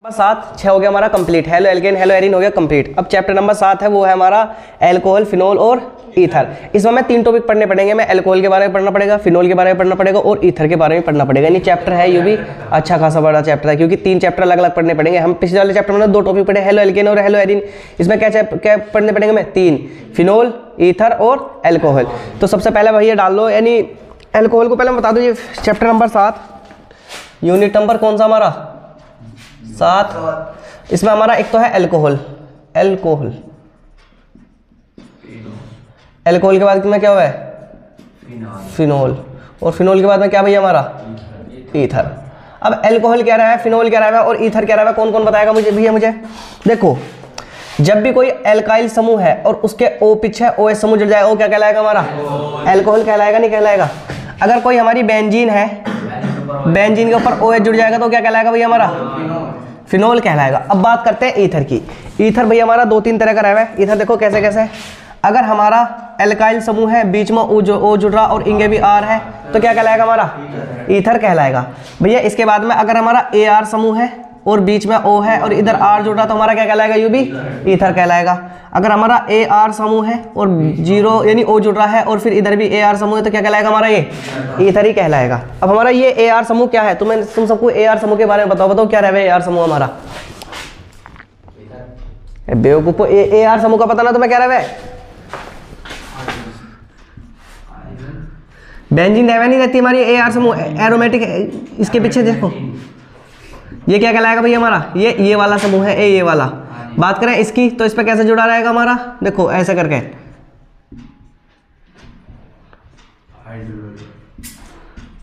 7 6 हो गया हमारा complete. Halo alkane hello Erin हो गया कंप्लीट। अब चैप्टर नंबर 7 है, वो है हमारा एल्कोहल, फिनोल और ईथर। इसमें हमें 3 टॉपिक पढ़ने पड़ेंगे। हमें एल्कोहल के बारे में पढ़ना पड़ेगा, फिनोल के बारे में पढ़ना पड़ेगा और ईथर के बारे में पढ़ना पड़ेगा। यानी चैप्टर है ये भी अच्छा खासा बड़ा चैप्टर है, क्योंकि 3 चैप्टर अलग अलग पढ़ने पड़ेंगे। हम पिछले वाले चैप्टर में 2 टॉपिक पढ़े, हेलो एल्केन और हेलो एरिन। इसमें क्या पढ़ने पड़ेंगे हमें? 3, फिनोल, ईथर और एल्कोहल। तो सबसे पहले भैया डाल लो, यानी एल्कोहल को पहले मैं बता दूँ, ये चैप्टर नंबर 7, यूनिट नंबर कौन सा हमारा? 7। इसमें हमारा एक तो है एल्कोहल, एल्कोहल के बाद में क्या हुआ है? फिनोल। और फिनोल के बाद में क्या भैया हमारा? ईथर। अब एल्कोहल क्या रहा है, फिनोल क्या रहा है और ईथर क्या रहा है, कौन कौन बताएगा मुझे भैया? मुझे देखो, जब भी कोई एल्काइल समूह है और उसके O पीछे OH समूह जुड़ जाएगा, वो क्या कहलाएगा हमारा? एल्कोहल कहलाएगा, नहीं कहलाएगा? अगर कोई हमारी बेंजीन है, बेंजीन के ऊपर OH जुड़ जाएगा तो क्या कहलाएगा भैया हमारा? फिनोल कहलाएगा। अब बात करते हैं ईथर की। ईथर भैया हमारा 2-3 तरह का रहा है। ईथर देखो कैसे कैसे, अगर हमारा एल्काइल समूह है, बीच में O जुड़ रहा और इंगे भी R है, तो क्या कहलाएगा हमारा? ईथर कहलाएगा भैया। इसके बाद में अगर हमारा AR समूह है और बीच में O है और इधर R जुड़ रहा तो हमारा क्या कहलाएगा? ये भी ईथर कहलाएगा। अगर हमारा AR समूह है और 0 यानी O जुड़ रहा है और फिर इधर भी AR समूह है तो क्या कहलाएगा हमारा? ये ईथर ही कहलाएगा। अब हमारा ये AR समूह क्या है? तुम सबको AR समूह के बारे में बताओ क्या रहा है AR समूह हमारा? बेवकूफो, AR समूह का पता ना तुम्हें क्या रहा है? बेंजीन नहीं रहती हमारी AR समूह, एरोमेटिक। इसके पीछे देखो, ये क्या कहलाएगा भैया हमारा? ये वाला समूह है, ये वाला। बात करें इसकी तो इस पे कैसे जुड़ा रहेगा हमारा? देखो ऐसे करके,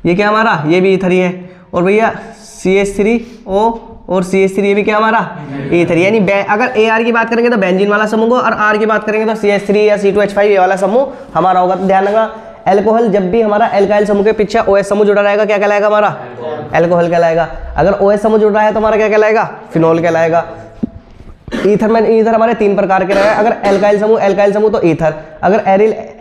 ये क्या हमारा? ये भी ईथर ही है। और भैया CH3O और CH3 ये भी क्या हमारा? ईथर। यानी अगर AR की बात करेंगे तो बेंजीन वाला समूह को, और R की बात करेंगे तो CH3 या C2H5 ये वाला समूह हमारा होगा। तो ध्यान रखना, एल्कोहल जब भी हमारा एल्काइल समूह के पीछे OH समूह जुड़ा रहेगा क्या कहलाएगा हमारा? एल्कोहल कहलाएगा। अगर OH समूह जुड़ रहा है तो हमारा क्या कहलाएगा? फिनोल कहलाएगा। ईथर हमारे 3 प्रकार के रहे हैं। अगर एल्काइल समूह तो ईथर। अगर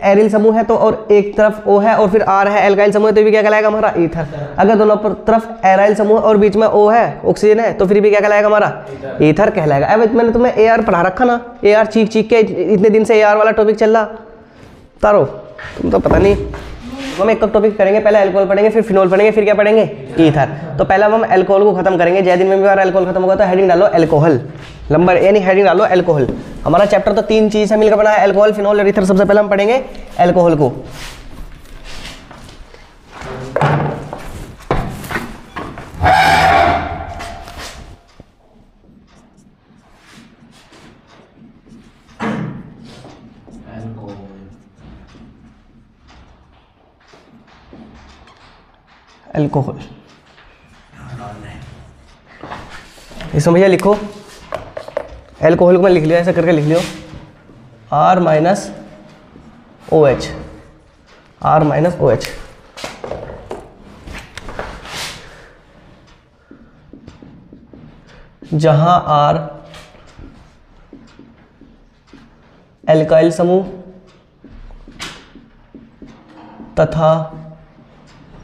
एरिल समूह है तो और एक तरफ O है और फिर R है, एल्काइल समूह है तो भी क्या कहलाएगा हमारा? ईथर। अगर दोनों तरफ एराइल समूह और बीच में O है, ऑक्सीजन है, तो फिर भी क्या कहलाएगा हमारा? ईथर कहलाएगा। अब मैंने तुम्हें AR पढ़ा रखा ना, AR चीख के इतने दिन से AR वाला टॉपिक चल रहा तारो, तुम तो पता नहीं। हम एक टॉपिक करेंगे, पहले एल्कोहल पढ़ेंगे, फिर फिनोल पढ़ेंगे, फिर क्या पढ़ेंगे? ईथर। तो पहले हम एल्कोहल को खत्म करेंगे। जय दिन में भी हमारा एल्कोहल खत्म होगा तो हेडिंग डालो एल्कोहल, नंबर यानी हेडिंग डालो एल्कोहल। हमारा चैप्टर तो 3 चीज से मिलकर बना है, एल्कोहल, फिनोल और ईथर। सबसे पहले हम पढ़ेंगे एल्कोहल को। एल्कोहल, इसमें भैया लिखो, एल्कोहल को मैं लिख लिया, ऐसा करके लिख लियो R minus OH, R minus OH। जहां R एल्काइल समूह तथा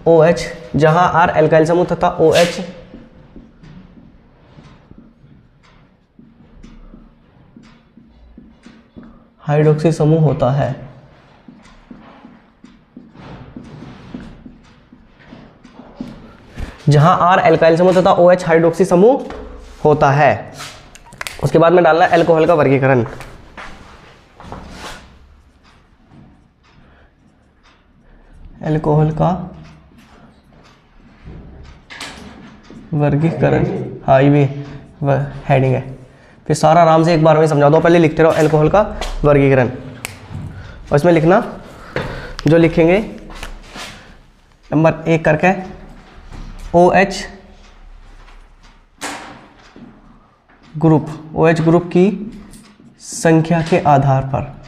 OH, जहां R एल्काइल समूह तथा OH हाइड्रोक्सी समूह होता है। जहां R एल्काइल समूह तथा OH हाइड्रोक्सी समूह होता है। उसके बाद में डालना एल्कोहल का वर्गीकरण। एल्कोहल का वर्गीकरण, हाँ ये भी हेडिंग है। फिर सारा आराम से एक बार में समझा दो, पहले लिखते रहो एल्कोहल का वर्गीकरण। और इसमें लिखना जो लिखेंगे नंबर 1 करके OH ग्रुप की संख्या के आधार पर,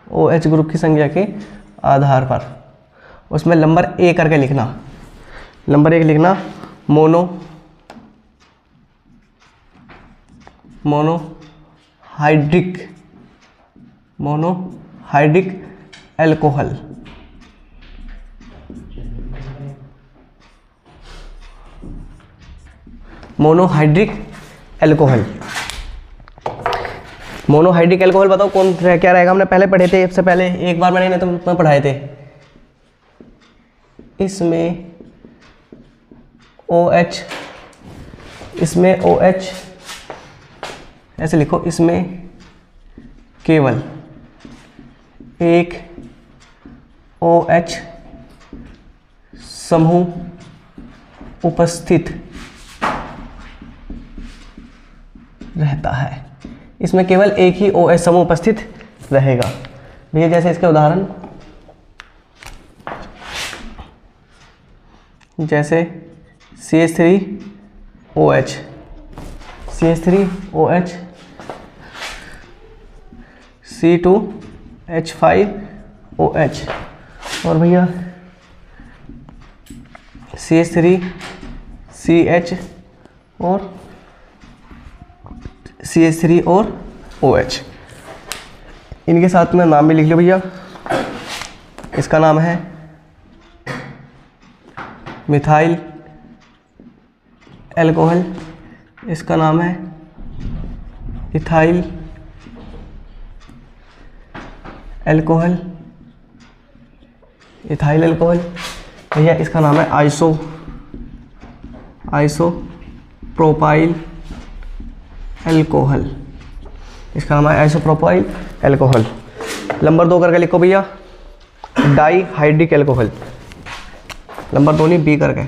OH ग्रुप की संख्या के आधार पर। उसमें नंबर 1 करके लिखना, नंबर 1 लिखना monohydric alcohol. Monohydric alcohol. Monohydric alcohol बताओ कौन क्या रहेगा, हमने पहले पढ़े थे, इससे पहले एक बार मैंने तो पढ़ाए थे। इसमें OH, इसमें OH ऐसे लिखो, इसमें केवल एक OH समूह उपस्थित रहता है। इसमें केवल एक ही OH समूह उपस्थित रहेगा। भैया जैसे इसके उदाहरण, जैसे CH3OH, CH3OH, C2H5OH, और भैया CH3CH और CH3 और OH। इनके साथ में नाम भी लिख लो भैया। इसका नाम है मिथाइल एल्कोहल, इसका नाम है इथाइल एल्कोहल, इथाइल एल्कोहल। भैया इसका नाम है आइसोप्रोपाइल एल्कोहल, इसका नाम है आइसोप्रोपाइल एल्कोहल। नंबर 2 करके लिखो भैया, डाई हाइड्रिक एल्कोहल। नंबर 2 नहीं, बी करके,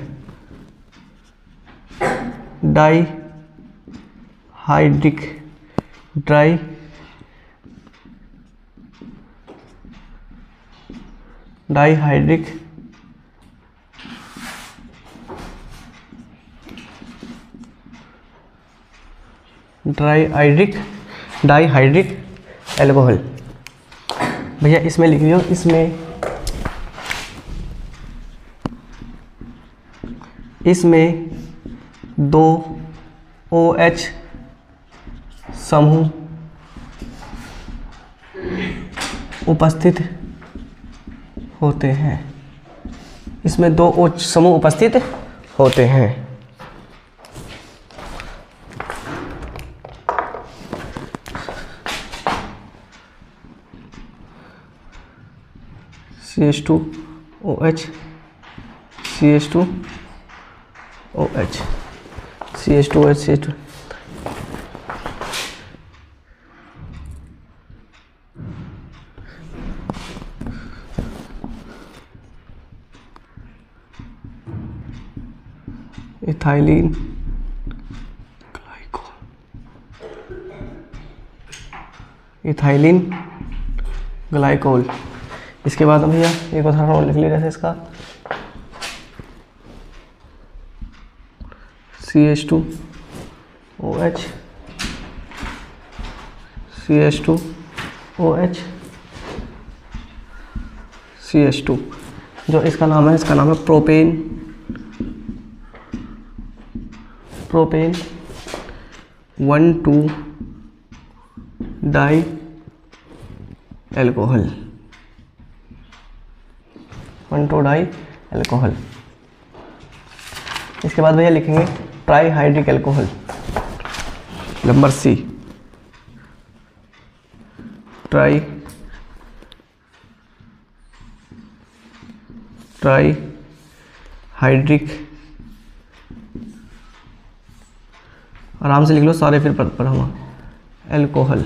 dihydric, dihydric dihydric alcohol. भैया इसमें लिख लियो, इसमें 2 OH समूह उपस्थित होते हैं। इसमें 2 OH समूह उपस्थित होते हैं। CH2OH, CH2OH, CH2OH, CH2। Ethylene glycol, ethylene glycol. इसके बाद हम भैया एक उदाहरण और लिख लिया, जैसे इसका CH2OH, CH2OH, CH2। जो इसका नाम है, इसका नाम है propane 1,2 di alcohol, 1,2 di alcohol. इसके बाद भैया लिखेंगे trihydric alcohol. Number C, trihydric, आराम से लिख लो सारे, फिर पढ़ूंगा, एल्कोहल।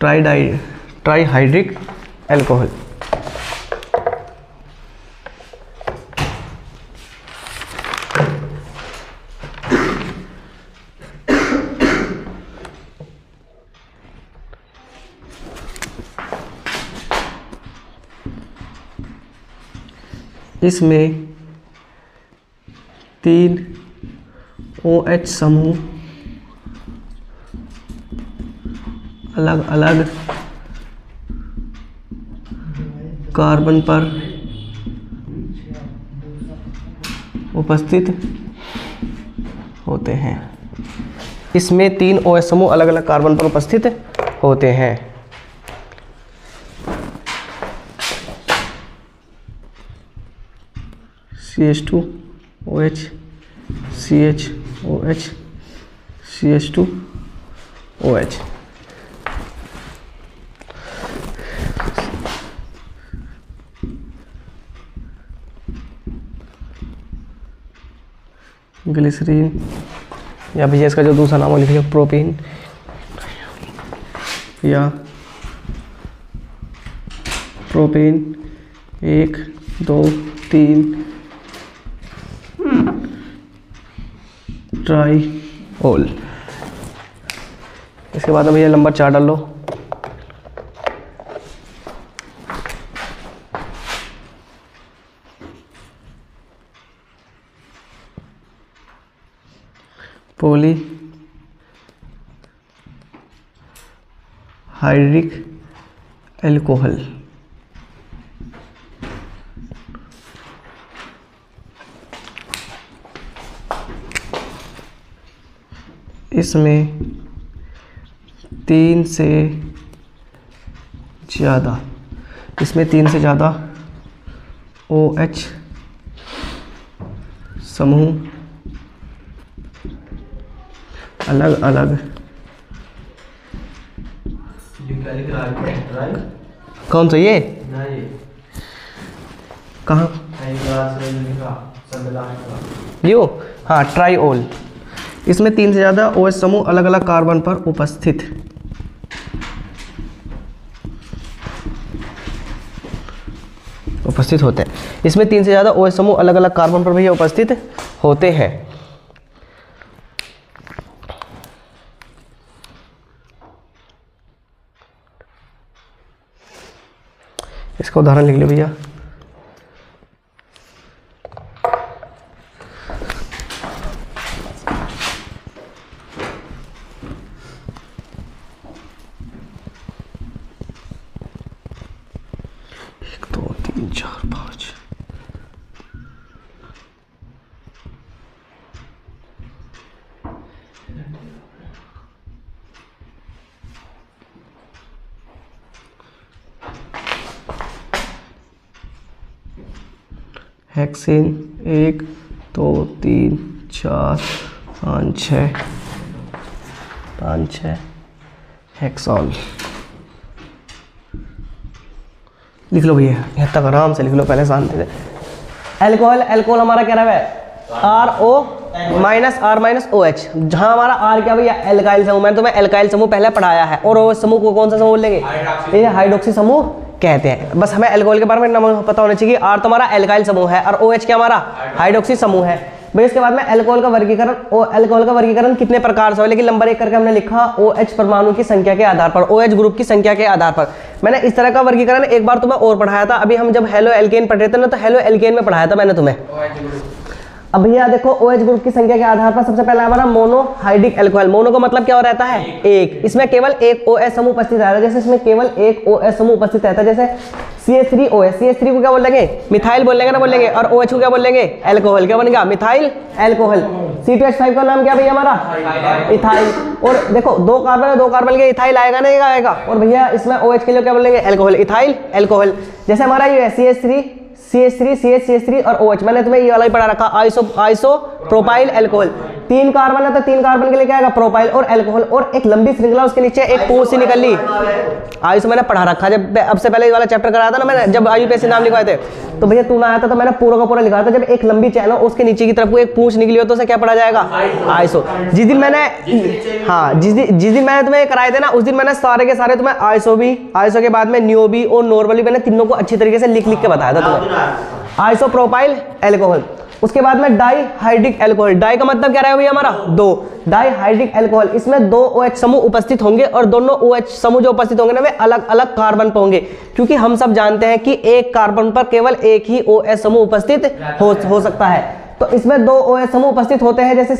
Trihydric alcohol. इसमें 3 OH समूह अलग अलग कार्बन पर उपस्थित होते हैं। इसमें 3 OH समूह अलग अलग कार्बन पर उपस्थित होते हैं। CH2 OH CH OH CH2 OH। Glycerin या भैया इसका जो दूसरा नाम वो लिखिए प्रोपेन या प्रोपेन 1 2 3 ट्राईओल। इसके बाद में भैया नंबर 4 डाल लो। पोली हाइड्रिक एल्कोहल। इसमें 3 से ज़्यादा OH समूह अलग अलग कौन सा ये कहाँ यो हाँ ट्राईओल। इसमें 3 से ज़्यादा OH समूह अलग अलग कार्बन पर उपस्थित होते हैं। इसमें 3 से ज़्यादा OH समूह अलग अलग कार्बन पर भी उपस्थित होते हैं। इसका उदाहरण लिख लो भैया। एक दो तीन चार पाँच। हेक्सेन 1 2 3 4 5 6 हेक्सॉल। लिख लो भैया, यहाँ तक आराम से लिख लो, पहले शांति से। एल्कोहल हमारा क्या रहा है R- जहाँ हमारा R क्या भैया एल्काइल समूह। मैंने तुम्हें एल्काइल समूह पहले पढ़ाया है। और OH समूह को कौन सा समूह बोलेंगे? ये हाइड्रोक्सी समूह कहते हैं। बस हमें एल्कोहल के बारे में नाम पता होना चाहिए। R तो हमारा एल्काइल समूह है और OH क्या हमारा हाइड्रोक्सी समूह है भाई। इसके बाद में एल्कोहल का वर्गीकरण कितने प्रकार से हो, लेकिन नंबर 1 करके हमने लिखा OH परमाणु की संख्या के आधार पर, OH ग्रुप की संख्या के आधार पर। मैंने इस तरह का वर्गीकरण एक बार तुम्हें और पढ़ाया था। अभी हम जब हेलो एल्केन पढ़ रहे थे ना, तो हेलो एल्केन में पढ़ाया था मैंने तुम्हें। अब भैया देखो OH ग्रुप की संख्या के आधार पर सबसे पहला हमारा मोनोहाइड्रिक एल्कोहल। मोनो का मतलब क्या हो रहता है? एक। इसमें केवल एक OH समूह उपस्थित रहता है। जैसे इसमें केवल एक OH समूह उपस्थित रहता है। जैसे CH3OH, CH3 को क्या बोलेंगे? मिथाइल बोलेंगे ना बोलेंगे। और OH को क्या बोलेंगे? एल्कोहल। क्या बनेगा? Methyl alcohol. C2H5 का नाम क्या भैया हमारा? इथाइल। और देखो 2 कार्बन है, 2 कार्बन के इथाइल आएगा नहीं आएगा। और भैया इसमें OH के लिए क्या बोलेंगे? Alcohol, ethyl alcohol. जैसे हमारा ये CH3 और OH। मैंने तुम्हें ये वाला ही पढ़ा रखा, आइसो प्रोपाइल एल्कोहल। 3 कार्बन है तो 3 कार्बन के लिए क्या आएगा? प्रोपाइल और एल्कोहल। और एक लंबी श्रृंखला उसके नीचे एक पूंछ सी निकल ली। आइसो मैंने पढ़ा रखा जब अब से पहले ये वाला चैप्टर कराया था ना मैंने, जब IUPAC नाम लिखवाए थे। तो भैया तू ना आया था तो मैंने पूरा का पूरा लिखा था। जब एक लंबी चैन हो उसके नीचे की तरफ को एक पूंछ निकली हो तो उसे क्या पढ़ा जाएगा? आइसो। जिस दिन मैंने तुम्हें कराए थे ना, उस दिन मैंने सारे के सारे तुम्हें आइसो के बाद में नियोबी और नॉर्मली मैंने तीनों को अच्छी तरीके से लिख के बताया था तुम्हें। Isopropyl alcohol. उसके बाद में डाईहाइड्रिक एल्कोहल। डाई का मतलब क्या रहेगा भैया हमारा? 2। Dihydric alcohol. इसमें 2 OH समूह उपस्थित होंगे और दोनों OH समूह जो उपस्थित होंगे ना वे अलग अलग कार्बन पर होंगे, क्योंकि हम सब जानते हैं कि एक कार्बन पर केवल एक ही OH समूह उपस्थित हो सकता है। तो इसमें 2 OH समूह उपस्थित होते हैं। जैसे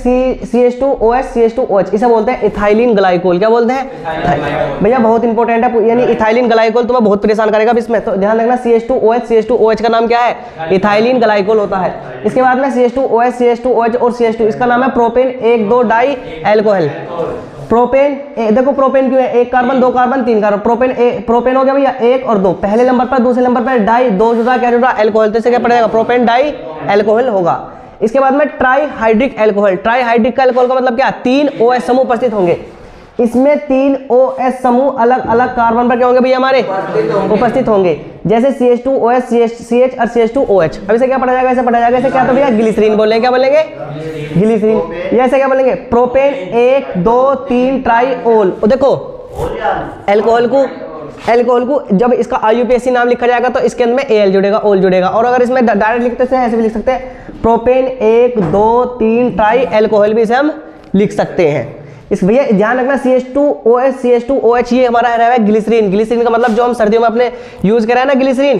CH2OH, इसे बोलते हैं इथाइलिन ग्लाइकोल। क्या बोलते हैं भैया? बहुत इंपॉर्टेंट है, यानी इथाइलिन ग्लाइकोल तुम्हें बहुत परेशान करेगा इसमें, तो ध्यान रखना। CH2OH का नाम क्या है? इथाइलिन ग्लाइकोल होता है। इसके बाद में CH2OH और CH2, इसका नाम है प्रोपेन 1 2 डाई एल्कोहल। प्रोपेन देखो प्रोपेन क्यों है? 1 कार्बन 2 कार्बन 3 कार्बन। प्रोपेन हो गया भैया 1 और 2 पहले नंबर पर। दूसरे नंबर पर डाई 2 जुड़ा क्या जुड़ा? एल्कोहल। तो इसे क्या पड़ेगा? प्रोपेन डाई एल्कोहल होगा। इसके बाद में try hydric alcohol. Try hydric alcohol का मतलब क्या, 3 OH समूह उपस्थित होंगे। इसमें 3 OH समूह अलग अलग कार्बन पर क्या होंगे भैया हमारे, उपस्थित होंगे। जैसे CH2OH, CH और CH2OH। अब इसे क्या पढ़ा जाएगा, ऐसे पढ़ा जाएगा, इसे क्या तो भैया ग्लिसरीन बोलेंगे, क्या बोलेंगे, ग्लिसरीन। या ऐसे क्या बोलेंगे, प्रोपेन 1 2 3 ट्राईओल। देखो एल्कोहल को जब इसका IUPAC नाम लिखा जाएगा तो इसके अंदर में Al जुड़ेगा, ओल जुड़ेगा। और अगर इसमें डायरेक्ट लिखते हैं ऐसे भी लिख सकते हैं, प्रोपेन 1 2 3 ट्राई एल्कोहल भी इसे हम लिख सकते हैं। इस भैया ध्यान रखना, CH2OH CH2OH ये हमारा है ग्लिसरीन। ग्लिसरीन का मतलब जो हम सर्दियों में अपने यूज कर रहे हैं ना ग्लिसरीन,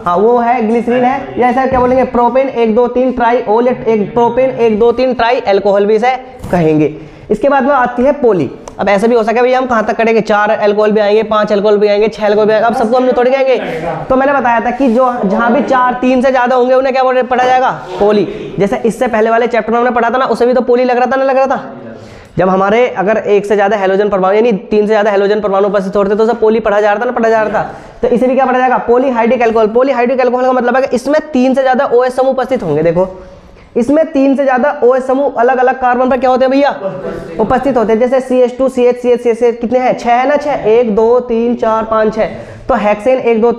हाँ वो है ग्लिसरीन है। या ऐसा क्या बोलेंगे, प्रोपेन 1 2 3 ट्राईओल, एक प्रोपेन 1 2 3 ट्राई एल्कोहल भी इसे कहेंगे। इसके बाद में आती है पोली। अब ऐसा भी हो सके भैया हम कहाँ तक करेंगे, 4 अल्कोहल भी आएंगे, 5 अल्कोहल भी आएंगे, 6 अल्कोहल भी आएंगे। अब सबको हम थोड़ी कहेंगे। तो मैंने बताया था कि जो जहाँ भी 3 से ज्यादा होंगे उन्हें क्या पढ़ा जाएगा, पोली। जैसे इससे पहले वाले चैप्टर में हमने पढ़ा था ना, उसे भी तो पोली लग रहा था ना, लग रहा था। जब हमारे अगर 1 से ज्यादा हेलोजन परमाणु यानी 3 से ज्यादा हेलोजन परमाणु उपस्थित होते तो उसे पोली पढ़ा जा रहा था ना, पढ़ा जा रहा था। तो इसे भी क्या पढ़ा जाएगा, पोली हाइड्रिक एल्कोहल। पोली हाइड्रिक एल्कोहल का मतलब है कि इसमें 3 से ज्यादा OH समूह उपस्थित होंगे। देखो इसमें 3 से ज्यादा OH समूह अलग अलग कार्बन पर क्या होते हैं भैया, उपस्थित होते हैं। जैसे CH2 CH CH कितने हैं, 6 है ना, 6 1 2 3 4 5 6। तो हेक्सेन 1 2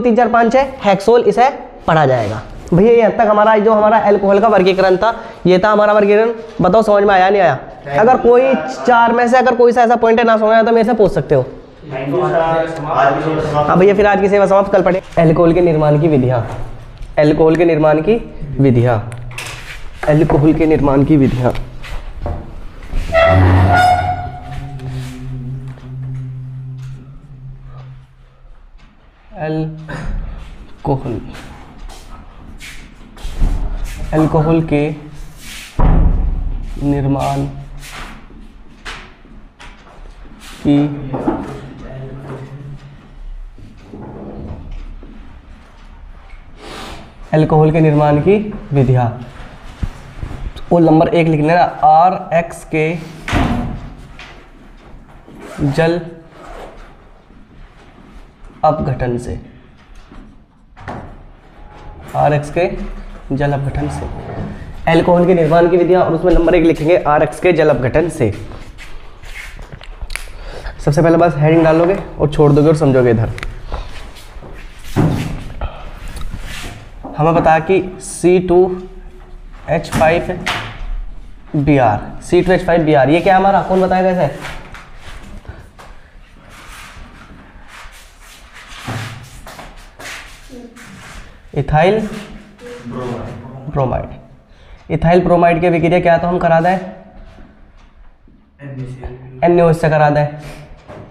3 4 5 6 हेक्सोल इसे पढ़ा जाएगा। भैया यहाँ तक हमारा जो हमारा एल्कोहल का वर्गीकरण था, ये था हमारा वर्गीकरण। बताओ समझ में आया नहीं आया? अगर कोई 4 में से अगर कोई सा ऐसा पॉइंट है ना समझ आया तो मेरे से पूछ सकते हो। हाँ भैया फिर आज की सेवा समाप्त, कल पढ़े एल्कोहल के निर्माण की विधियाँ। एल्कोहल के निर्माण की विधियाँ, एल्कोहल के निर्माण की विधियाँ। एल्कोहल, एल्कोहल के निर्माण की एल्कोहल के निर्माण की विधियाँ। वो नंबर 1 लिख लेना, RX के जल अपघटन से, RX के जल अपघटन से एल्कोहल के निर्माण की विधियाँ। और उसमें नंबर 1 लिखेंगे RX के जल अपघटन से। सबसे पहले बस हेडिंग डालोगे और छोड़ दोगे और समझोगे। इधर हमें बताया कि C2H5Br, C2H5Br ये क्या है हमारा, कौन बताएगा इसे? Ethyl bromide. इथाइल ब्रोमाइड की अभिक्रिया क्या तो हम करा दें, NaOH से करा दें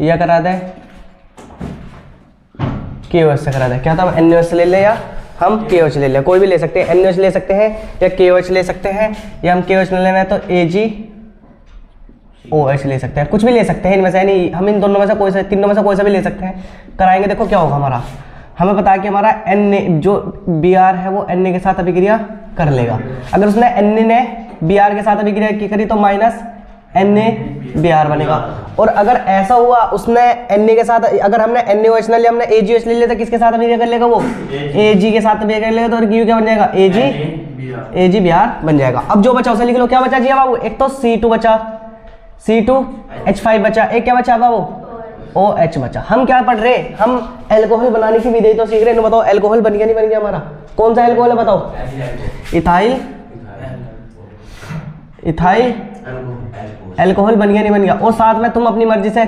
या करा दें KOH से करा दें। क्या था, हम NaOH से ले लें या हम KOH ले लें, कोई भी ले सकते हैं। NaOH ले सकते हैं या KOH ले सकते हैं, या हम KOH ले लेना है तो AgOH ले सकते हैं, कुछ भी ले सकते हैं इनमें से। यानी हम इन दोनों में से कोई सा, तीनों में से कोई सा भी ले सकते हैं। कराएंगे, देखो क्या होगा हमारा। हमें पता है कि हमारा Na जो Br है वो Na के साथ अभिक्रिया कर लेगा। अगर उसने Na ने Br के साथ अभिक्रिया की करी तो माइनस NaBr बनेगा। और अगर ऐसा हुआ उसने Na के साथ, अगर हमने NaOH ले लिया, हमने AgOH ले लिया तो किसके साथ अभिक्रिया कर लेगा वो, Ag के साथ अभिक्रिया कर लेगा। तो Q क्या बन जाएगा, AgBr बन जाएगा। अब जो बचा उसे लिख लो। क्या बचा जी बाबू, एक तो C2 बचा, C2H5 बचा, एक क्या बचा बाबू, OH बचा। हम क्या पढ़ रहे, हम एल्कोहल बनाने की विधि तो सीख रहे हैं। बताओ एल्कोहल बन गया नहीं बन गया हमारा, कौन सा एल्कोहल है बताओ? इथाइल एल्कोहल बन गया नहीं बन गया। और साथ में तुम अपनी मर्जी से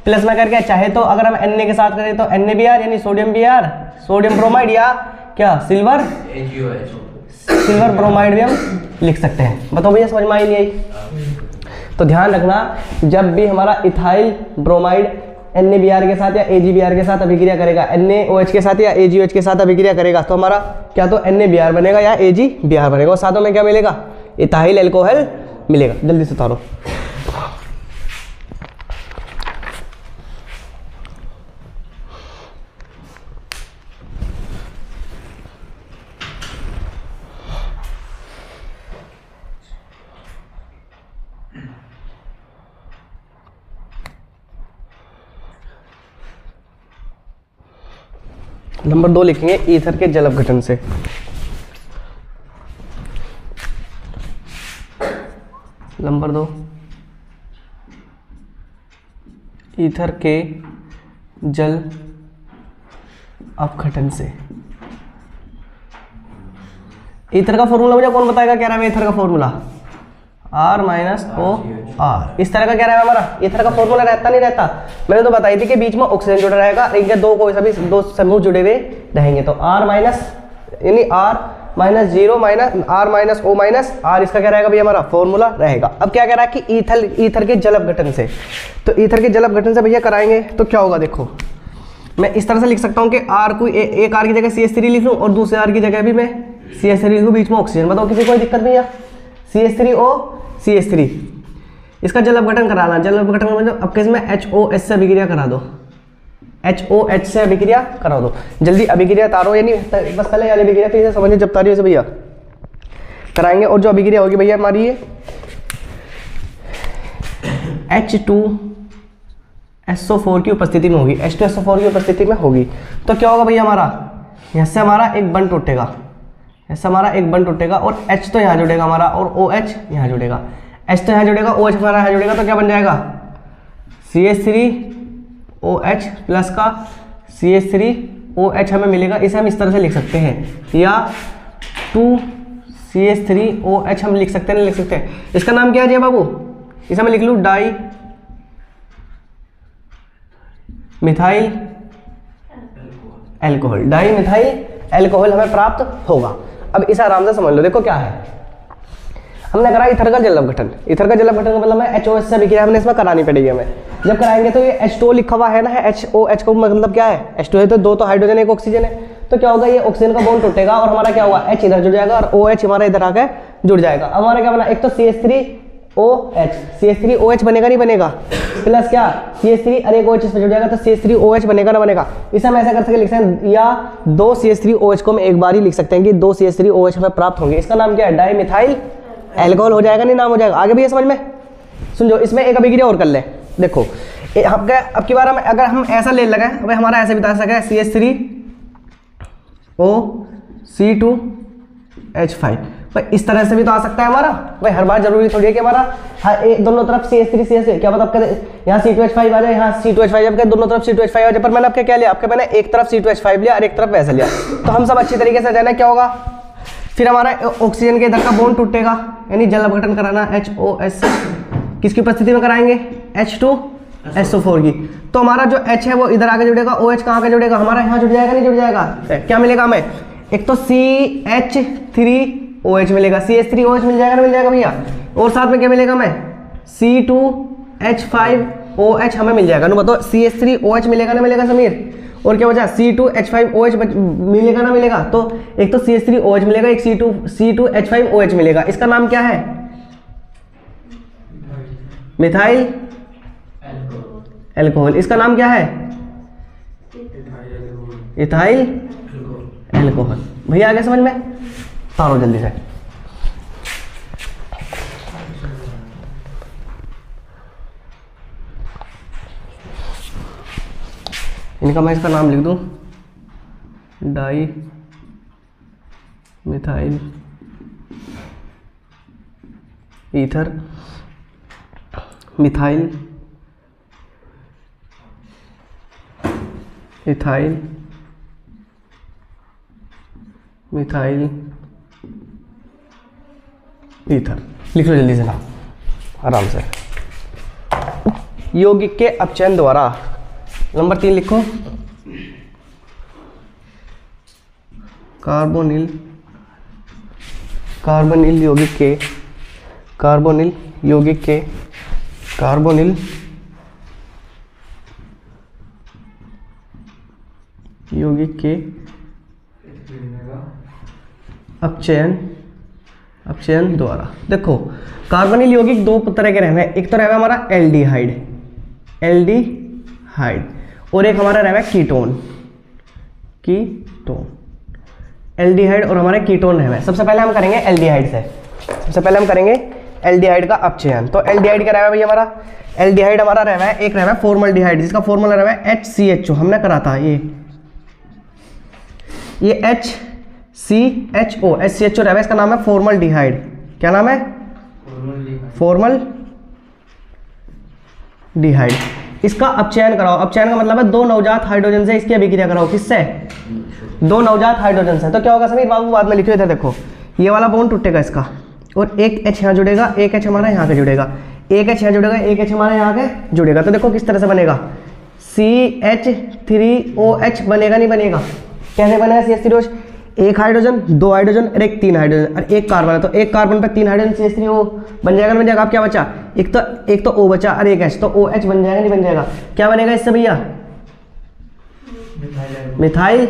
प्लस में करके, चाहे तो अगर हम Na के साथ करें तो NaBr यानी सोडियम Br, सोडियम ब्रोमाइड, या क्या सिल्वर ब्रोमाइड भी हम लिख सकते हैं। बताओ भैया समझ में आई नहीं आई? तो ध्यान रखना, जब भी हमारा इथाइल ब्रोमाइड NaBr के साथ या AgBr के साथ अभिक्रिया करेगा, NaOH के साथ या AgOH के साथ अभिक्रिया करेगा, तो हमारा क्या तो NaBr बनेगा या AgBr बनेगा। और साथों में क्या मिलेगा, इथाइल एल्कोहल मिलेगा। जल्दी से उतारो। नंबर 2 लिखेंगे ईथर के जल अपघटन से। नंबर 2 ईथर के जल अपघटन से। ईथर का फॉर्मूला मुझे कौन बताएगा? कह रहा है ईथर का फॉर्मूला R-OR। इस तरह का क्या रहेगा हमारा? ईथर का फॉर्मूला रहता नहीं रहता? मैंने तो बताई थी कि बीच में ऑक्सीजन जुड़ा रहेगा, इनके दो कोई सभी दो समूह जुड़े हुए रहेंगे, तो R माइनस यानी R minus 0 minus R minus O minus R, इसका क्या रहेगा भैया हमारा फॉर्मूला रहेगा। अब क्या कह रहा है कि ईथर के जल अपघटन से, तो ईथर के जल अपघटन से भैया कराएंगे तो क्या होगा? देखो मैं इस तरह से लिख सकता हूँ कि R को एक R की जगह CH3 लिख लूँ और दूसरे R की जगह भी मैं CH3 लिखूँ, बीच में ऑक्सीजन। बताओ किसी कोई दिक्कत भैया? CH3O CH3, इसका जल अपघटन कराना। जल अपघटन मतलब अब इसमें HOH से अभिक्रिया करा दो, HOH से अभिक्रिया करा दो। जल्दी अभिक्रिया तारो, यानी बस पहले यानी अभिक्रिया फिर समझिए जब तारी हो भैया कराएंगे। और जो अभिक्रिया होगी भैया हमारी ये H2SO4 की उपस्थिति में होगी, H2SO4 की उपस्थिति में होगी। तो क्या होगा भैया हमारा? यहाँ से हमारा एक बंध टूटेगा, ऐसा हमारा एक बंध टूटेगा और H तो यहाँ जुड़ेगा हमारा और OH यहाँ जुड़ेगा, H तो यहाँ जुड़ेगा, OH हमारा यहाँ जुड़ेगा, तो क्या बन जाएगा? CH3OH प्लस का CH3OH हमें मिलेगा। इसे हम इस तरह से लिख सकते हैं, या 2CH3OH हम लिख सकते हैं, नहीं लिख सकते हैं? इसका नाम क्या है बाबू? इसे मैं लिख लूँ di methyl alcohol, di methyl alcohol हमें प्राप्त होगा। अब इसे आराम से समझ लो। देखो क्या है, हमने करा ईथर का जल अपघटन। ईथर का जल अपघटन का मतलब है HOH से अभिक्रिया हमने इसमें करानी पड़ेगी हमें। जब कराएंगे तो ये H2O लिखा हुआ है ना, HOH को मतलब क्या है? H2 है तो दो तो हाइड्रोजन एक ऑक्सीजन है, तो क्या होगा? ये ऑक्सीजन का बॉन्ड टूटेगा और हमारा क्या हुआ? H इधर जुड़ जाएगा और OH हमारा इधर आकर जुड़ जाएगा। अब हमारा क्या बना? एक तो CH3OH बनेगा, नहीं बनेगा? प्लस क्या CH3 और एक OH इसमें जुड़ जाएगा, तो CH3OH बनेगा ना बनेगा? इसे हम ऐसा कर सकते लिख सकते हैं, या 2 CH3OH को हम एक बार ही लिख सकते हैं कि 2 CH3OH हमें प्राप्त होंगे। इसका नाम क्या है? डाई मिथाइल एल्कोहल हो जाएगा, नहीं नाम हो जाएगा? आगे भी ये समझ में सुन, इसमें एक अभिक्रिया और कर ले। देखो अब की बार हम अगर हम ऐसा ले लगा, अब हमारा ऐसे बता सके CH3OC2H5, भाई इस तरह से भी तो आ सकता है हमारा। भाई हर बार जरूरी थोड़ी है कि हमारा दोनों तरफ CH3 CH, क्या मतलब यहाँ C2H5 आ जाए, यहाँ C2H5 जब दोनों तरफ C2H5 आ जाए। पर मैंने आपके क्या लिया? आपके मैंने एक तरफ C2H5 लिया और एक तरफ वैसे लिया, तो हम सब अच्छी तरीके से जाना। क्या होगा फिर? हमारा ऑक्सीजन के इधर का बॉन्ड टूटेगा, यानी जल अपघटन कराना HOH से किसकी उपस्थिति में कराएंगे? H2SO4 की। तो हमारा जो H है वो इधर आगे जुड़ेगा, OH कहाँ आगे जुड़ेगा? हमारा यहाँ जुड़ जाएगा, नहीं जुड़ जाएगा? क्या मिलेगा हमें? एक तो CH3OH मिलेगा, CH3OH मिल जाएगा, ना मिल जाएगा भैया? और साथ में क्या मिलेगा हमें? C2H5OH हमें मिल जाएगा। बताओ CH3OH मिलेगा ना मिलेगा समीर? और क्या बचा? C2H5OH मिलेगा ना मिलेगा? तो एक तो CH3OH मिलेगा, एक C2H5OH मिलेगा। इसका नाम क्या है? Methyl alcohol. इसका नाम क्या है? Ethyl alcohol. भैया आगे समझ में? तारो जल्दी से। इनका मैं इसका नाम लिख दूं, di methyl ether methyl ethyl methyl ether. लिख लो जल्दी से नाम आराम से। यौगिक के अपचयन द्वारा, नंबर 3 लिखो, कार्बोनिल यौगिक के कार्बोनिल यौगिक के अपचयन द्वारा। देखो कार्बोनिल यौगिक दो तरह के रहते हैं, एक तो रहेगा हमारा एल्डिहाइड और एक हमारा रहेगा कीटोन। एल्डिहाइड और हमारे कीटोन है। सबसे पहले हम करेंगे एल्डिहाइड से, सबसे पहले हम करेंगे एल्डिहाइड का अपचयन। तो एल्डिहाइड क्या रहेगा भैया हमारा? एल्डिहाइड हमारा रहेगा एक रहेगा फॉर्मल्डिहाइड, जिसका फॉर्मूला रहेगा HCHO, हमने करा था ये HCHO रहेगा, इसका नाम है फॉर्मल्डिहाइड। क्या नाम है? फॉर्मल डिहाइड। इसका अपचयन कराओ, अपचयन का मतलब है दो नवजात हाइड्रोजन से इसकी अभिक्रिया कराओ। किससे? दो नवजात हाइड्रोजन से। तो क्या होगा समीर बाबू, बाद में लिखे थे, देखो ये वाला बॉन्ड टूटेगा इसका और एक H यहाँ जुड़ेगा, एक H हमारा यहाँ पे जुड़ेगा, एक H यहाँ जुड़ेगा, एक H हमारा यहाँ पे जुड़ेगा। तो देखो किस तरह से बनेगा, CH3OH बनेगा, नहीं बनेगा? कैसे बनेगा CH3OH? एक हाइड्रोजन, दो हाइड्रोजन और एक तीन हाइड्रोजन और एक कार्बन है, तो एक कार्बन पे तीन हाइड्रोजन CH3O बन जाएगा, बन जाएगा। अब क्या बचा? एक तो O बचा और एक H, तो OH बन जाएगा, नहीं बन जाएगा? क्या बनेगा इससे भैया? मिथाइल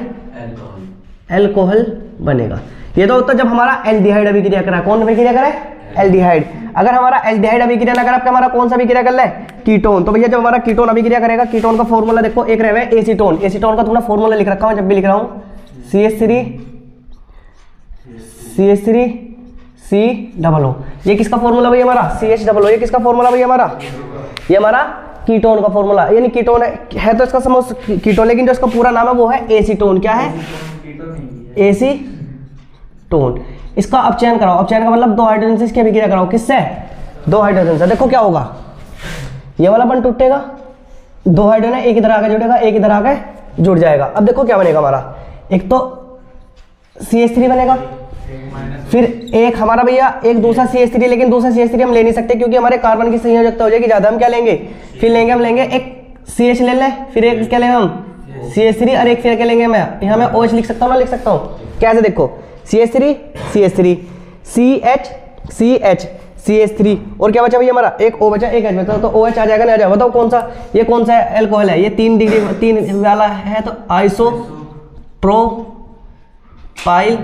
एल्कोहल बनेगा। ये तो जब हमारा एल्डिहाइड अभिक्रिया करा। कौन अभिक्रिया करे? एल्डिहाइड। अगर हमारा एल्डिहाइड अभिक्रिया ना करा, हमारा कौन सा अभिक्रिया कर ले? कीटोन। तो भैया जब हमारा कीटोन अभिक्रिया करेगा, कीटोन का फॉर्मूला देखो, एक रहे एसीटोन। एसीटोन का तुमने फॉर्मूला लिख रखा है, जब भी लिख रहा हूँ, CH3CO। ये किसका फॉर्मूला भैया हमारा? CH00। ये किसका फॉर्मूला भैया हमारा? ये हमारा कीटोन का फॉर्मूला, यानी कीटोन है तो इसका समझ कीटोन, लेकिन जो इसका पूरा नाम है वो है एसीटोन। क्या है? एसीटोन। इसका अपचयन कराओ, अपचयन का मतलब दो हाइड्रोजन से इसकी अभिक्रिया कराओ। किससे? दो हाइड्रोजन से। देखो क्या होगा, ये वाला बंद टूटेगा, दो हाइड्रोजन एक इधर आके जुड़ेगा, एक इधर आके जुड़ जाएगा। अब देखो क्या बनेगा हमारा, एक तो CH3 बनेगा, फिर एक हमारा भैया एक दूसरा CH3, लेकिन दूसरा CH3 हम ले नहीं सकते क्योंकि हमारे कार्बन की संयोजकता हो जाएगी ज्यादा। हम क्या लेंगे? फिर लेंगे, हम लेंगे एक CH ले लें, फिर एक क्या लेंगे हम? CH3 और एक फिर क्या लेंगे? मैं यहाँ मैं OH लिख सकता हूँ ना? लिख सकता हूँ। कैसे? देखो CH3 CH3 CH CH CH3 और क्या बचा भैया हमारा? एक O बचा, एक H बचा, तो OH आ जाएगा, नहीं आ जाएगा? बताओ कौन सा, ये कौन सा एल्कोहल है? ये 3 डिग्री 3 वाला है, तो आइसोप्रोपाइल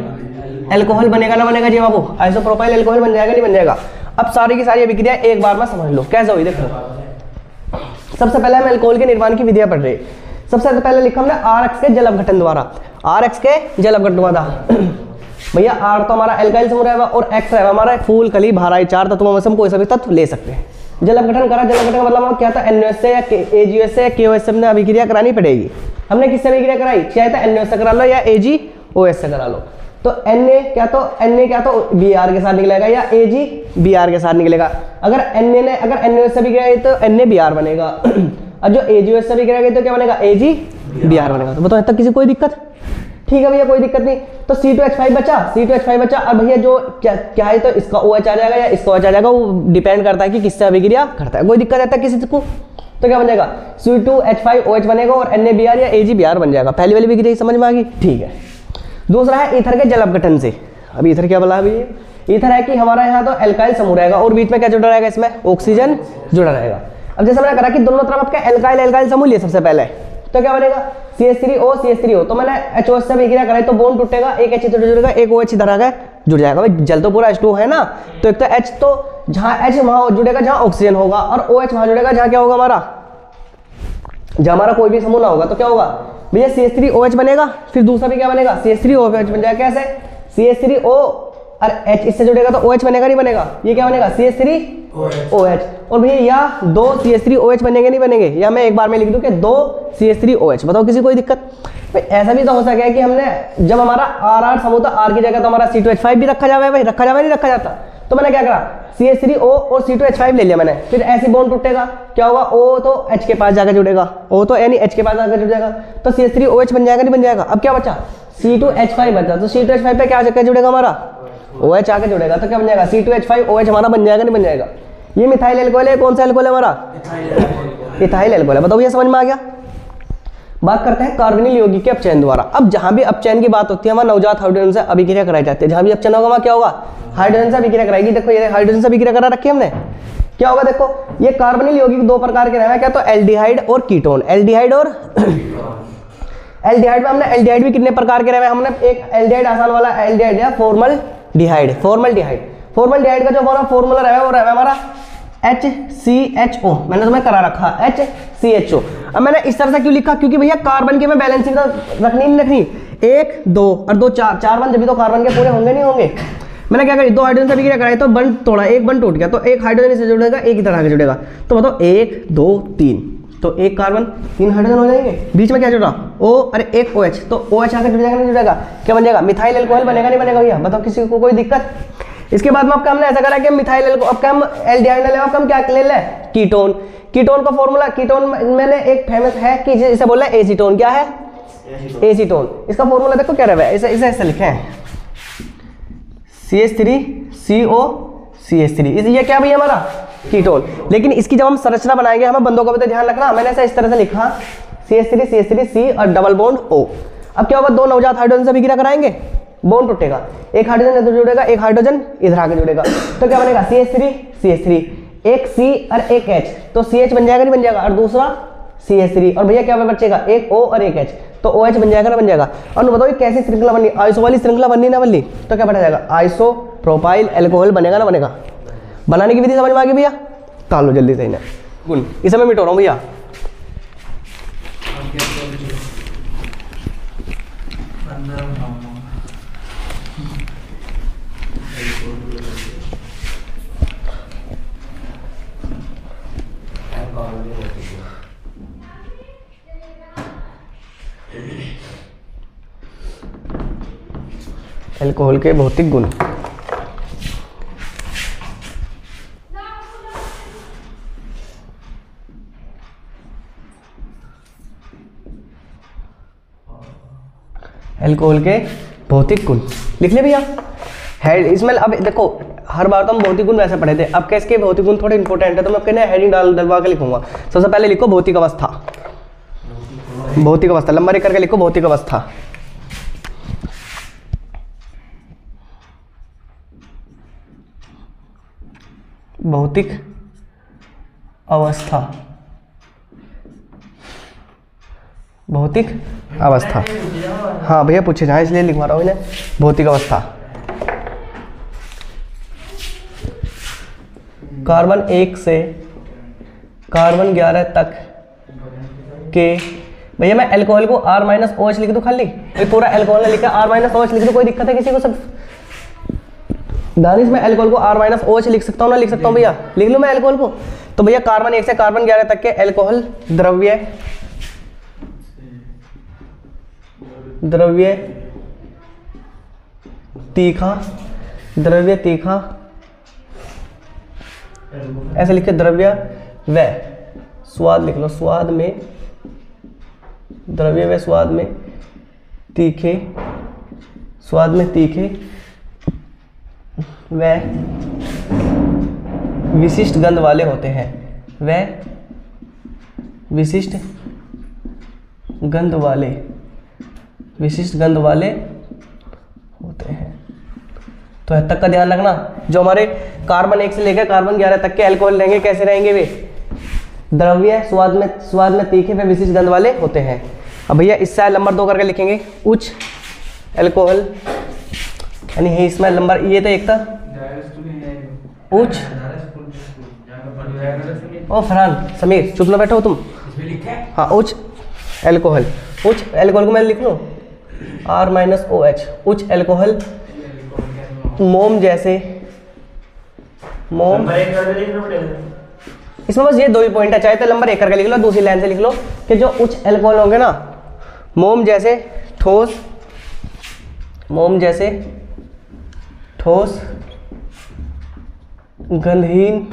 एल्कोहल बनेगा, ना बनेगा जी बाबू? आइसोप्रोपाइल एल्कोहल बन जाएगा, नहीं बन जाएगा? अब सारी की सारी अभिक्रिया एक बार में समझ लो कैसे हुई। देखो सबसे पहले हम एल्कोहल के निर्माण की विधियां पढ़ रहे हैं। सबसे पहले लिखा हमने RX के जल अपघटन द्वारा, RX के जल अपघटन द्वारा। भैया R तो हमारा एल्काइल समूह रहेगा और X रहेगा हमारा फूल कली भाराई, चार तत्वों में से हम कोई सा भी तत्व ले सकते हैं। जल अपघटन करा, जल अपघटन का मतलब क्या था? NOH से या AgOH से या KOH से हमने अभिक्रिया करानी पड़ेगी। हमने किससे अभिक्रिया कराई? चाहे तो NOH से करा लो या AgOH से करा लो। तो Na क्या तो Br के साथ निकलेगा या Ag Br के साथ निकलेगा। अगर NOH से अभिक्रिया तो Na Br बनेगा और जो AgOH से अभिक्रिया तो क्या बनेगा? Ag Br बनेगा। तो बताओ तक किसी कोई दिक्कत? ठीक है भैया, कोई दिक्कत नहीं। तो C2H5 बचा, C2H5 बचा और भैया जो क्या है, तो इसका OH आ जाएगा या इसका OH आ जाएगा, वो डिपेंड करता है कि किससे अभिक्रिया करता है। कोई दिक्कत आता है किसी को? तो क्या बन जाएगा? C2H5OH बनेगा और NaBr या AgBr बन जाएगा। पहली वाली अभिक्रिया समझ में आ गई? ठीक है। दूसरा है ईथर के जल अपघटन से। अब ईथर क्या बोला है? ईथर है कि हमारा यहाँ तो एल्काइल समूह रहेगा और बीच में क्या जुड़ा रहेगा? इसमें ऑक्सीजन जुड़ा रहेगा। अब जैसे मैंने करा कि दोनों तरफ आपका एल्काइल समूह लिए सबसे पहले, तो क्या बनेगा? CH3O तो मैंने HOH से अभिक्रिया कराई तो बॉन्ड टूटेगा, एक H इधर जुड़ेगा, एक OH इधर आकर जुड़ जाएगा। भाई जल तो पूरा H2 है ना, तो एक तो H तो जहाँ H वहां जुड़ेगा जहाँ ऑक्सीजन होगा और OH वहां जुड़ेगा जहाँ क्या होगा हमारा, जहाँ हमारा कोई भी समूह ना होगा। तो क्या होगा भैया? CH3OH बनेगा, फिर दूसरा भी क्या बनेगा? CH3OH बन जाएगा। कैसे? CH3O और H इससे जुड़ेगा तो OH बनेगा, नहीं बनेगा? ये क्या बनेगा? CH3OH। और भैया या दो CH3OH बनेंगे, नहीं बनेंगे? या मैं एक बार में लिख दूं कि दो CH3OH। बताओ किसी कोई दिक्कत? भाई ऐसा भी तो हो सके कि हमने जब हमारा RR समूह था, R की जगह तो हमारा C2H5 भी रखा जाए। भाई रखा जाए नहीं रखा जाता? तो मैंने क्या करा? CH3O और C2H5 ले लिया मैंने। फिर ऐसी बॉन्ड टूटेगा, क्या होगा? O तो H के पास जाकर जुड़ेगा, O तो यानी H के पास जाकर जुड़ जाएगा, तो CH3OH बन जाएगा, नहीं बन जाएगा? अब क्या बचा? C2H5 बचा, तो C2H5 पे क्या जाकर जुड़ेगा हमारा? OH आके जुड़ेगा, तो क्या बन जाएगा? C2H5OH हमारा बन जाएगा, नहीं बन जाएगा? ये मिथाइल एल्कोहल है। कौन सा एल्कोहल है हमारा? इथाइल एल्कोहल है। बताओ ये समझ में आ गया? बात करते हैं कार्बोनिल यौगिक के अपचयन द्वारा। अब जहां भी अपचयन की बात होती है, वहां नवजात हाइड्रोजन से अभिक्रिया कराई जाती है। जहां भी अपचयन होगा वहां क्या होगा? हाइड्रोजन से अभिक्रिया कराएगी। देखो ये हाइड्रोजन से अभिक्रिया करा रखी है हमने। क्या होगा? देखो ये कार्बोनिल यौगिक दो प्रकार के रहे हैं, क्या तो एल्डिहाइड और कीटोन। एल्डिहाइड और एल्डिहाइड में हमने एल्डिहाइड भी कितने प्रकार के रहे हैं? हमने एक एल्डिहाइड आसान वाला एल्डिहाइड है फॉर्मलडिहाइड। फॉर्मलडिहाइड का जो हमारा फॉर्मूला रहा है वो रहा है हमारा HCHO। मैंने तुम्हें करा रखा HCHO। अब मैंने इस तरह से क्यों लिखा? क्योंकि भैया कार्बन की मैं बैलेंसिंग तो रखनी नहीं रखनी, 1 2 और 2 4 बन जब तो कार्बन के पूरे होंगे नहीं होंगे। मैंने क्या करी? दो हाइड्रोजन से अभिक्रिया कराई तो बंद तोड़ा, एक बंद टूट गया, तो एक हाइड्रोजन से जुड़ेगा, एक इधर आगे जुड़ेगा। तो बताओ 1 2 3, तो एक कार्बन 3 हाइड्रोजन हो जाएंगे। बीच में क्या जुड़ा? O और एक OH, तो OH आके जुड़ जाएगा, नहीं जुड़ेगा? क्या बन जाएगा? मिथाइल एल्कोहल बनेगा, नहीं बनेगा भैया? बताओ किसी को कोई दिक्कत? इसके बाद में आपका हमने ऐसा करा कि मिथाइल एल्कोहल, अब हम एल्डिहाइड ले, अब हम क्या ले लें, कीटोन। कीटोन का फॉर्मूला, कीटोन मैंने एक फेमस है कि इसे बोला है एसीटोन। क्या है, एसीटोन। इसका फॉर्मूला देखो क्या रहा है, इसे ऐसे लिखे हैं CH3CO CH3, ये क्या भैया हमारा कीटोन। लेकिन इसकी जब हम संरचना बनाएंगे हमें बंदों का भी तो ध्यान रखना, मैंने ऐसा इस तरह से लिखा CH3 C और डबल बॉन्ड O। अब क्या होगा, दो नवजात हाइड्रोजन से विक्रिया कराएंगे, बॉन्ड टूटेगा, एक हाइड्रोजन इधर जुड़ेगा, एक हाइड्रोजन इधर आके जुड़ेगा, तो क्या बनेगा CH3 एक C और एक H, तो CH बन जाएगा, नहीं बन जाएगा, और दूसरा CH3, और भैया क्या बचेगा, एक O और एक H, तो OH बन जाएगा ना, बन जाएगा। और बताओ कैसी श्रृंखला बननी, आइसो वाली श्रृंखला बननी ना बननी, तो क्या बना जाएगा, आइसो प्रोपाइल एल्कोहल बनेगा ना बनेगा। बनाने की विधि समझ में आ गई भैया, तालो जल्दी से इन्हें गुण, इस समय मिटो रहा हूँ भैया। एल्कोहल के भौतिक गुण, एल्कोहल के भौतिक गुण लिख ले भैया। हेड इसमें अब देखो हर बार तो हम भौतिक गुण वैसे पढ़े थे, अब क्या इसके भौतिक गुण थोड़े इंपॉर्टेंट है, तो मैं कहना हेडिंग डलवा के लिखूंगा। सबसे पहले लिखो भौतिक अवस्था, भौतिक अवस्था लंबा करके लिखो, भौतिक अवस्था। भौतिक अवस्था, भौतिक अवस्था, हाँ भैया पूछे जाए इसलिए लिखवा रहा हूँ इन्हें, भौतिक अवस्था। कार्बन 1 से कार्बन 11 तक के, भैया मैं एल्कोहल को R-OH लिख दूँ खाली, पूरा एल्कोहल ने लिखा R-OH लिख दूँ, कोई दिक्कत है किसी को? सब दानिश में एल्कोहल को R-OH लिख सकता हूँ ना, लिख सकता हूँ भैया, लिख लूँ मैं एल्कोहल को। तो भैया कार्बन 1 से कार्बन 11 तक के एल्कोहल द्रव्य, द्रव्य तीखा, द्रव्य तीखा ऐसे लिखे, द्रव्य व स्वाद लिख लो, स्वाद में, द्रव्य व स्वाद में तीखे, स्वाद में तीखे व विशिष्ट गंध वाले होते हैं, व विशिष्ट गंध वाले, विशिष्ट गंध वाले होते हैं। तो तक का ध्यान रखना, जो हमारे कार्बन 1 से लेकर कार्बन 11 तक के एल्कोहल रहेंगे कैसे रहेंगे वे, द्रव्य स्वाद में तीखे व विशिष्ट गंध वाले होते हैं। अब भैया इससे नंबर 2 करके लिखेंगे, उच्च एल्कोहल, यानी इसमें नंबर ये तो एक था उच्च, ओ फरहान समीर चुप ना बैठो तुम, हाँ उच्च एल्कोहल, उच्च एल्कोहल को मैं लिख लूँ R-OH, उच्च एल्कोहल मोम जैसे, मोम, इसमें बस ये 2 ही पॉइंट है, चाहे तो नंबर 1 करके लिख लो, दूसरी लाइन से लिख लो कि जो उच्च एल्कोहल होंगे ना, मोम जैसे ठोस, मोम जैसे ठोस, गंधहीन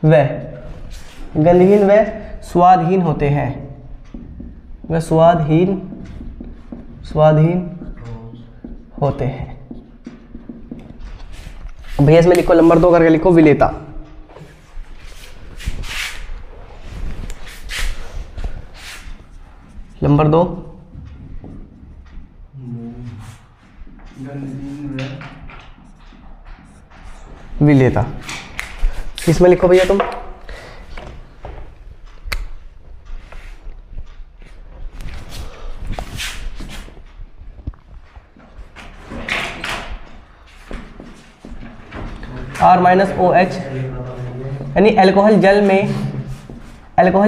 व स्वादहीन होते हैं, वह स्वादहीन होते हैं। भैया इसमें लिखो नंबर 2 करके लिखो, विलेता, नंबर 2 विलेता। इसमें लिखो भैया तुम R-OH, यानी एल्कोहल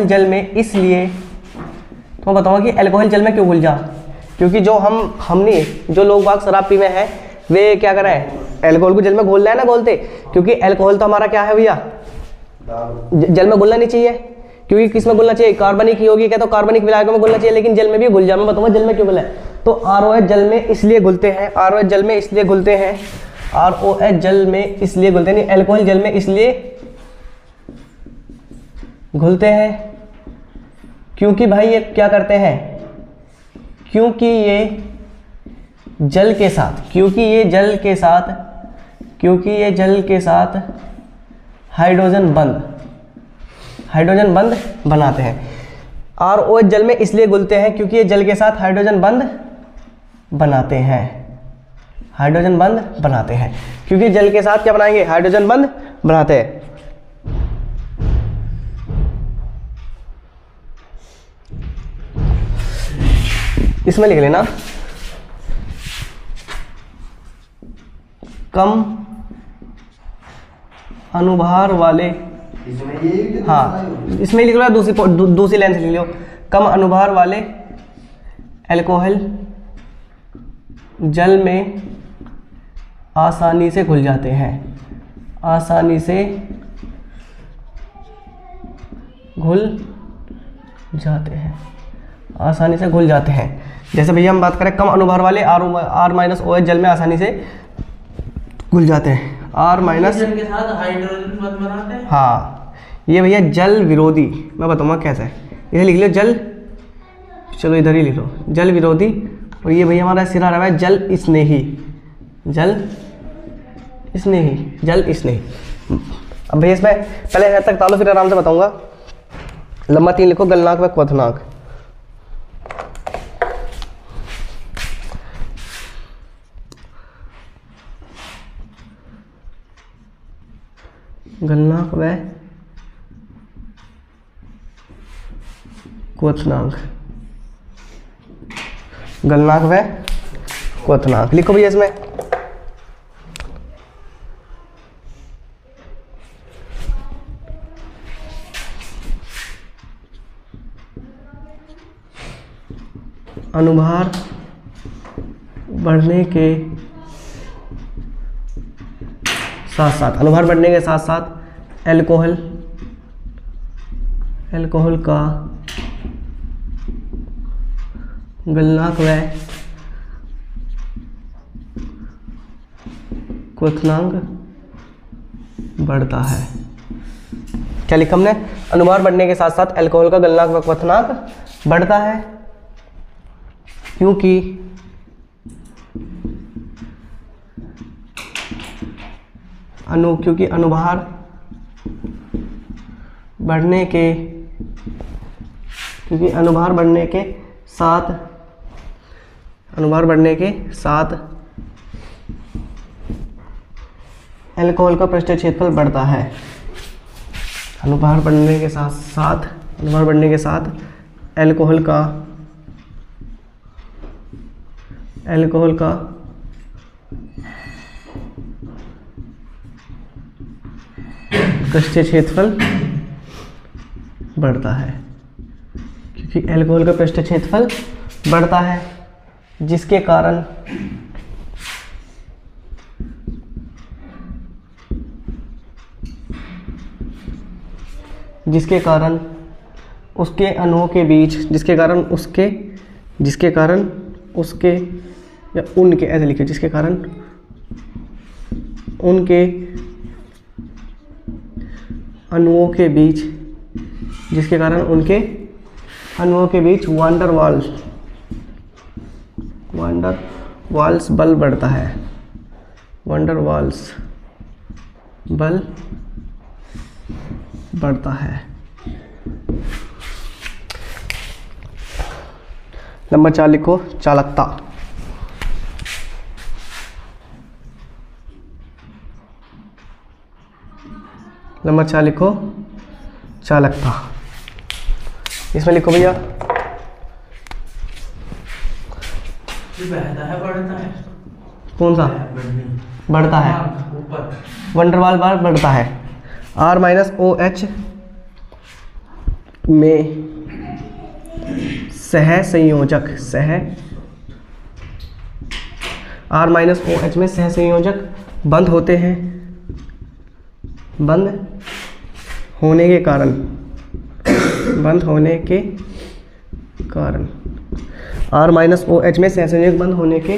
जल में इसलिए तो मैं बताऊंगा कि एल्कोहल जल में क्यों घुल जा, क्योंकि जो हमने जो लोग बाग शराब पी में है वे क्या कर रहे हैं, एल्कोहल को जल में घोल रहे हैं ना, घोलते, क्योंकि एल्कोहल तो हमारा क्या है भैया, जल में घुलना नहीं चाहिए, क्योंकि किस में घुलना चाहिए, कार्बनिक ही होगी क्या, तो कार्बनिक विलायकों में घुलना चाहिए, लेकिन जल में भी घुल जा। मैं बताऊंगा जल में क्यों घुला है, तो R-OH जल में इसलिए घुलते हैं, R-OH जल में इसलिए घुलते हैं ROH जल में इसलिए घुलते हैं, अल्कोहल जल में इसलिए घुलते हैं क्योंकि भाई ये क्या करते हैं, क्योंकि ये जल के साथ, क्योंकि ये जल के साथ हाइड्रोजन बंध बनाते हैं। ROH जल में इसलिए घुलते हैं क्योंकि ये जल के साथ हाइड्रोजन बंध बनाते हैं, क्योंकि जल के साथ क्या बनाएंगे, हाइड्रोजन बंध बनाते हैं। इसमें लिख लेना कम अनुभार वाले, हाँ इसमें लिख लो, दूसरी लाइन से लिख लो, कम अनुभार वाले अल्कोहल जल में आसानी से घुल जाते हैं, आसानी से घुल जाते हैं। जैसे भैया हम बात करें कम अनुभार वाले R-OH जल में आसानी से घुल जाते हैं, जल के साथ हाइड्रोजन बंध बनाते हैं। हाँ ये भैया जल विरोधी, मैं बताऊंगा कैसे, इधर लिख लो जल, चलो इधर ही लिख लो जल विरोधी, और ये भैया हमारा सिरा रहा है जल स्नेही। अब भैया इसमें पहले यहाँ तक तालो, फिर आराम से बताऊंगा। लंबा 3 लिखो, गलनांक व क्वथनांक। गलनांक व क्वथनांक लिखो भैया इसमें। अनुभार बढ़ने के साथ साथ अल्कोहल का गलनांक व क्वथनांक बढ़ता है। क्या लिखा हमने, अनुभार बढ़ने के साथ साथ अल्कोहल का गलनांक व क्वथनांक बढ़ता है क्योंकि अनुभार बढ़ने के साथ अल्कोहल का पृष्ठीय क्षेत्रफल बढ़ता है। अनुभार बढ़ने के साथ अल्कोहल का पृष्ठीय क्षेत्रफल बढ़ता है, क्योंकि अल्कोहल का पृष्ठीय क्षेत्रफल बढ़ता है, जिसके कारण उसके अणुओं के बीच, जिसके कारण उसके या उनके, ऐसे लिखिए, जिसके कारण उनके अणुओं के बीच वांडर वाल्स बल बढ़ता है। नंबर 4 लिखो, चालकता। नंबर 4 लिखो, चालकता। इसमें लिखो भैया, बढ़ता है। कौन सा बढ़ता है? ऊपर वंडरवाल बार बढ़ता है। R-OH में सहसंयोजक R-OH में सहसंयोजक बंद होते हैं। बंद होने के कारण R-OH में सहसंयोजक बंद होने के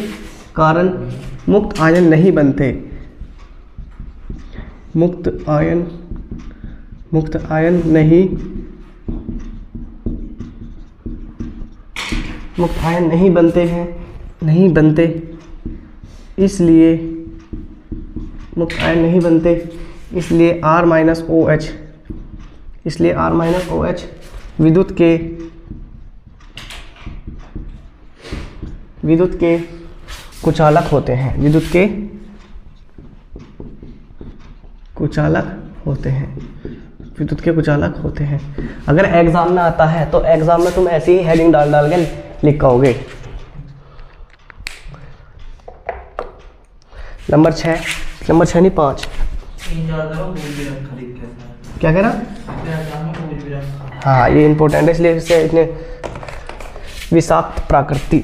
कारण मुक्त आयन नहीं बनते। मुक्त आयन नहीं बनते हैं, नहीं बनते, इसलिए मुक्त आयन नहीं बनते, इसलिए R माइनस OH, इसलिए R माइनस OH विद्युत के कुचालक होते हैं, विद्युत के कुचालक होते हैं। अगर एग्जाम में आता है तो एग्जाम में तुम ऐसी ही हेडिंग डाल के लिख पाओगे। नंबर 6 नहीं 5। क्या कह रहा? हाँ ये इंपॉर्टेंट है, इसलिए इसे इतने विषाक्त प्राकृति,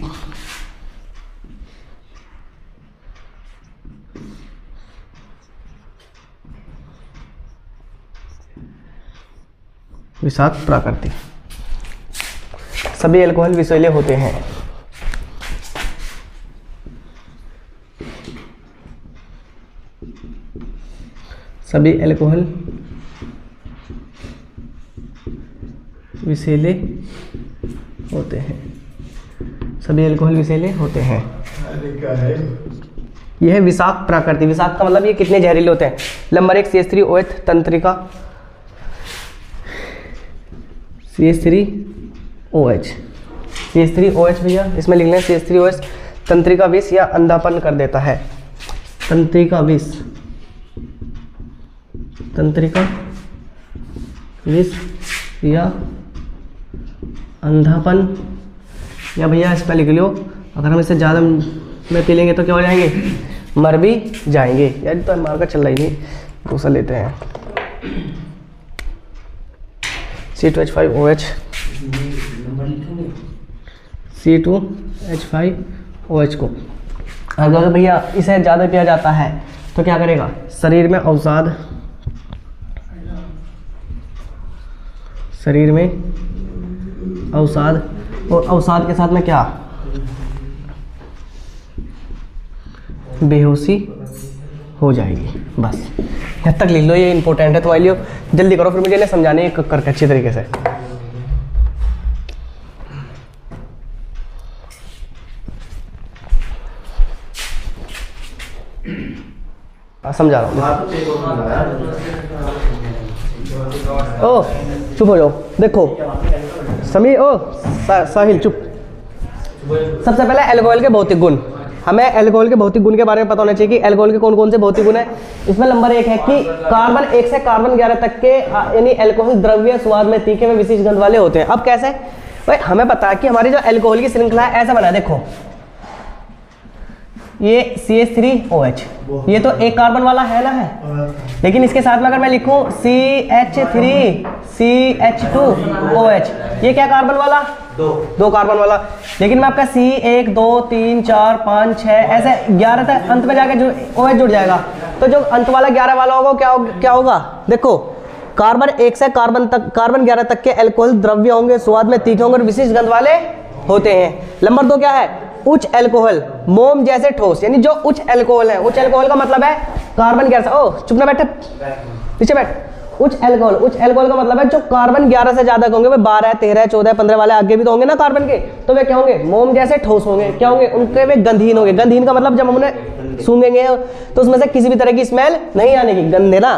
विषाक्त प्राकृति। सभी अल्कोहल विषैले होते हैं। सभी अल्कोहल विषैले होते हैं। सभी अल्कोहल विषैले होते हैं। यह है विषाक्त प्राकृति। विषाक्त का मतलब ये कितने जहरीले होते हैं। नंबर 1 CH3OH तंत्रिका, CH3OH भैया इसमें लिख लें CH3OH तंत्रिका विष या अंधापन कर देता है। तंत्रिका विष या अंधापन, या भैया इसमें लिख लो अगर हम इसे ज़्यादा में पी लेंगे तो क्या हो जाएंगे, मर भी जाएंगे। यार तो मार का चल रही नहीं, दूसरा लेते हैं C2H5OH, C2H5OH को अगर भैया इसे ज़्यादा पिया जाता है तो क्या करेगा, शरीर में अवसाद और अवसाद के साथ में क्या, बेहोशी हो जाएगी। बस यहाँ तक लिख लो, ये इंपॉर्टेंट है तुम्हारे लिए। जल्दी करो फिर मुझे इन्हें समझाने करके अच्छी तरीके से। समझा रहा हूँ। ओ चुप हो जाओ। देखो समी, ओ साहिल चुप। सबसे पहले अल्कोहल के भौतिक गुण। हमें अल्कोहल के भौतिक गुण के बारे में पता होना चाहिए कि अल्कोहल के कौन कौन से भौतिक गुण है। इसमें नंबर 1 है कि कार्बन 1 से कार्बन 11 तक के यानी अल्कोहल द्रव्य स्वाद में तीखे में विशिष्ट गंध वाले होते हैं। अब कैसे भाई, हमें पता है कि हमारी जो अल्कोहल की श्रृंखला है ऐसा बना है। देखो ये CH3OH, ये तो एक कार्बन वाला है ना है, लेकिन इसके साथ में अगर मैं लिखूं CH3CH2OH, ये क्या कार्बन वाला, दो कार्बन वाला। लेकिन मैं आपका C1 2 3 4 5 6 ऐसे 11 तक अंत में जाके जो OH जुड़ जाएगा, तो जो अंत वाला 11 वाला होगा क्या होगा। देखो कार्बन 1 से कार्बन 11 तक के अल्कोहल द्रव्य होंगे, स्वाद में तीखे होंगे और विशिष्ट गंध वाले होते हैं। नंबर 2 क्या है, उच्च अल्कोहल, मोम जैसे ठोस, यानी जो उच्च अल्कोहल है। उच्च अल्कोहल का मतलब है कार्बन 11 से, ओ चुप ना बैठ, नीचे बैठ। उच्च अल्कोहल का मतलब है जो कार्बन 11 से ज्यादा होंगे, वे 12 13 14 15 वाले आगे भी तो होंगे ना कार्बन के, तो वे क्या होंगे, मोम जैसे ठोस होंगे। क्या होंगे, उनके वे गंधहीन होंगे। गंधहीन का मतलब जब हम उन्हें सूंघेंगे तो उसमें से किसी भी तरह की स्मेल नहीं आने की, गंधे ना,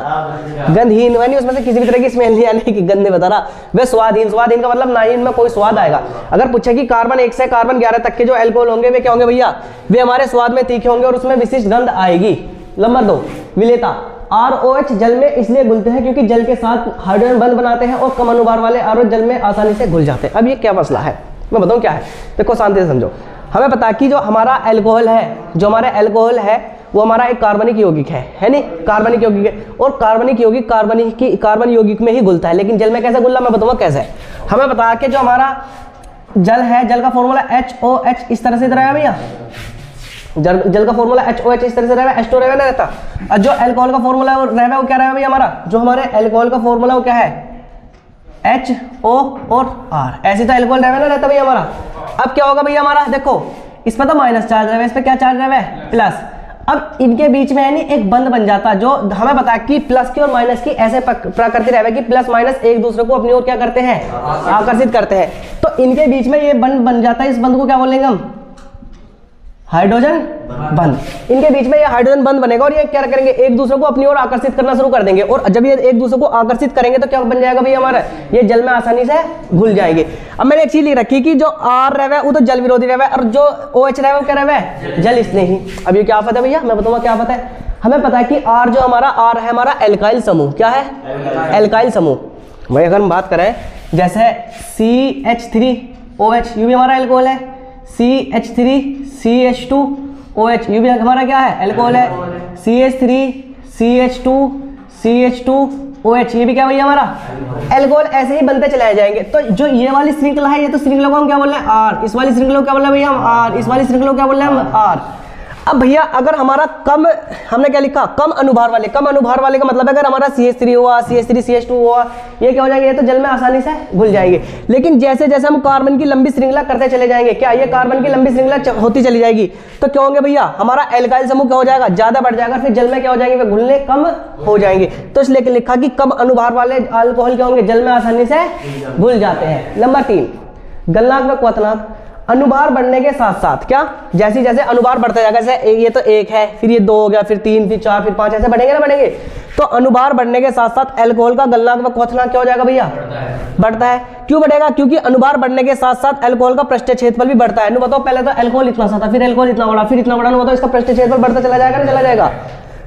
गंधहीन यानी उसमें से किसी भी तरह की स्मेल नहीं आने की, गंधे बता रहा। वे स्वादहीन का मतलब ना ही इनमें कोई स्वाद आएगा। अगर पूछे कि कार्बन 1 से कार्बन 11 तक के जो अल्कोहल होंगे वे क्या होंगे भैया, वे हमारे स्वाद में तीखे होंगे और उसमें विशिष्ट गंध आएगी। नंबर 2 विलेयता, ROH जल में इसलिए घुलते हैं क्योंकि जल के साथ हाइड्रोजन बंध बनाते हैं और कम अनुभार वाले ROH जल में आसानी से घुल जाते हैं। अब ये क्या मसला है, मैं बताऊं क्या है, देखो शांति से समझो। हमें पता है कि जो हमारा अल्कोहल है, वो हमारा एक कार्बनिक यौगिक है नहीं, कार्बनिक यौगिक है, और कार्बन यौगिक में ही घुलता है। लेकिन जल में कैसे घुलना मैं बताऊंगा कैसे। हमें पता है कि जो हमारा जल है, जल का फॉर्मूला HOH इस तरह से रहेगा भैया, जल का फॉर्मूला HOH इस तरह से रहेगा, H2 रहेगा ना रहता। और जो अल्कोहल का फॉर्मूला रहेगा वो क्या रहेगा भैया हमारा, जो हमारे अल्कोहल का फॉर्मूला वो क्या है, HO और R। ऐसे तो अल्कोहल रहेगा ना रहता भैया हमारा। अब क्या होगा भैया हमारा, देखो इसमें तो माइनस चार्ज रहेगा, इस पर क्या चार्ज रहेगा, प्लस। अब इनके बीच में यानी एक बंध बन जाता है, जो हमें पता है कि प्लस की और माइनस की ऐसे प्रकृति रहे कि प्लस माइनस एक दूसरे को अपनी ओर क्या करते हैं, आकर्षित करते हैं। तो इनके बीच में ये बंध बन जाता है, इस बंध को क्या बोलेंगे हम, हाइड्रोजन बंध। इनके बीच में ये हाइड्रोजन बंध बनेगा और ये क्या करेंगे, एक दूसरे को अपनी ओर आकर्षित करना शुरू कर देंगे। और जब ये एक दूसरे को आकर्षित करेंगे तो क्या बन जाएगा भैया हमारा, ये जल में आसानी से घुल जाएंगे। अब मैंने एक चीज लिख रखी कि जो R रहे वो तो जल विरोधी रहे और जो OH रहे वो क्या रहे, जल स्नेही। अब ये क्या पता है भैया, मैं बताऊंगा क्या पता है। हमें पता है कि R जो हमारा R है हमारा एल्काइल समूह, क्या है, एल्काइल समूह। वही अगर हम बात करें जैसे CH3OH, ये भी हमारा एल्कोहल है, CH3CH2OH, ये भी हमारा क्या है, एल्कोहल है, CH3CH2CH2OH, ये भी क्या भैया हमारा एल्कोहल। ऐसे ही बनते चलाए जाएंगे। तो जो ये वाली श्रृंखला है, ये तो श्रृंखला को हम क्या बोल रहे हैं, R। इस वाली श्रृंखला को क्या बोल रहे हैं भैया हम, R। इस वाली श्रृंखला को क्या बोल रहे हैं हम, R। अब भैया अगर हमारा कम, हमने क्या लिखा, कम अनुभार वाले, कम अनुभार वाले का मतलब अगर हमारा CH3 हुआ, CH3CH2 हुआ, ये क्या हो जाएंगे, ये तो जल में आसानी से घुल जाएंगे। लेकिन जैसे जैसे हम कार्बन की लंबी श्रृंखला करते चले जाएंगे, क्या ये कार्बन की लंबी श्रृंखला होती चली जाएगी, तो क्या होंगे भैया, हमारा एल्काइल समूह क्या हो जाएगा, ज्यादा बढ़ जाएगा, फिर जल में क्या हो जाएंगे, वे घुलने कम हो जाएंगे। तो इसलिए लिखा कि कम अनुभार वाले अल्कोहल क्या होंगे, जल में आसानी से घुल जाते हैं। नंबर 3, गलनांक व क्वथनांक। अनुभार बढ़ने के साथ साथ क्या, जैसे जैसे अनुभार बढ़ता जाएगा, जैसे ये तो 1 है, फिर ये 2 हो गया, फिर 3, फिर 4, फिर 5, ऐसे बढ़ेंगे ना बढ़ेंगे। तो अनुभार बढ़ने के साथ साथ एल्कोहल का गलनांक व क्वथनांक क्या हो जाएगा भैया, बढ़ता है। क्यों बढ़ेगा, क्योंकि अनुभार बढ़ने के साथ साथ एल्कोहल का पृष्ठीय क्षेत्रफल भी बढ़ता है। बताओ पहले तो एल्कोहल इतना सा था, फिर एल्कोहल इतना बड़ा, फिर इतना बड़ा, बताओ इसका पृष्ठीय क्षेत्रफल बढ़ता चला जाएगा ना, चला जाएगा,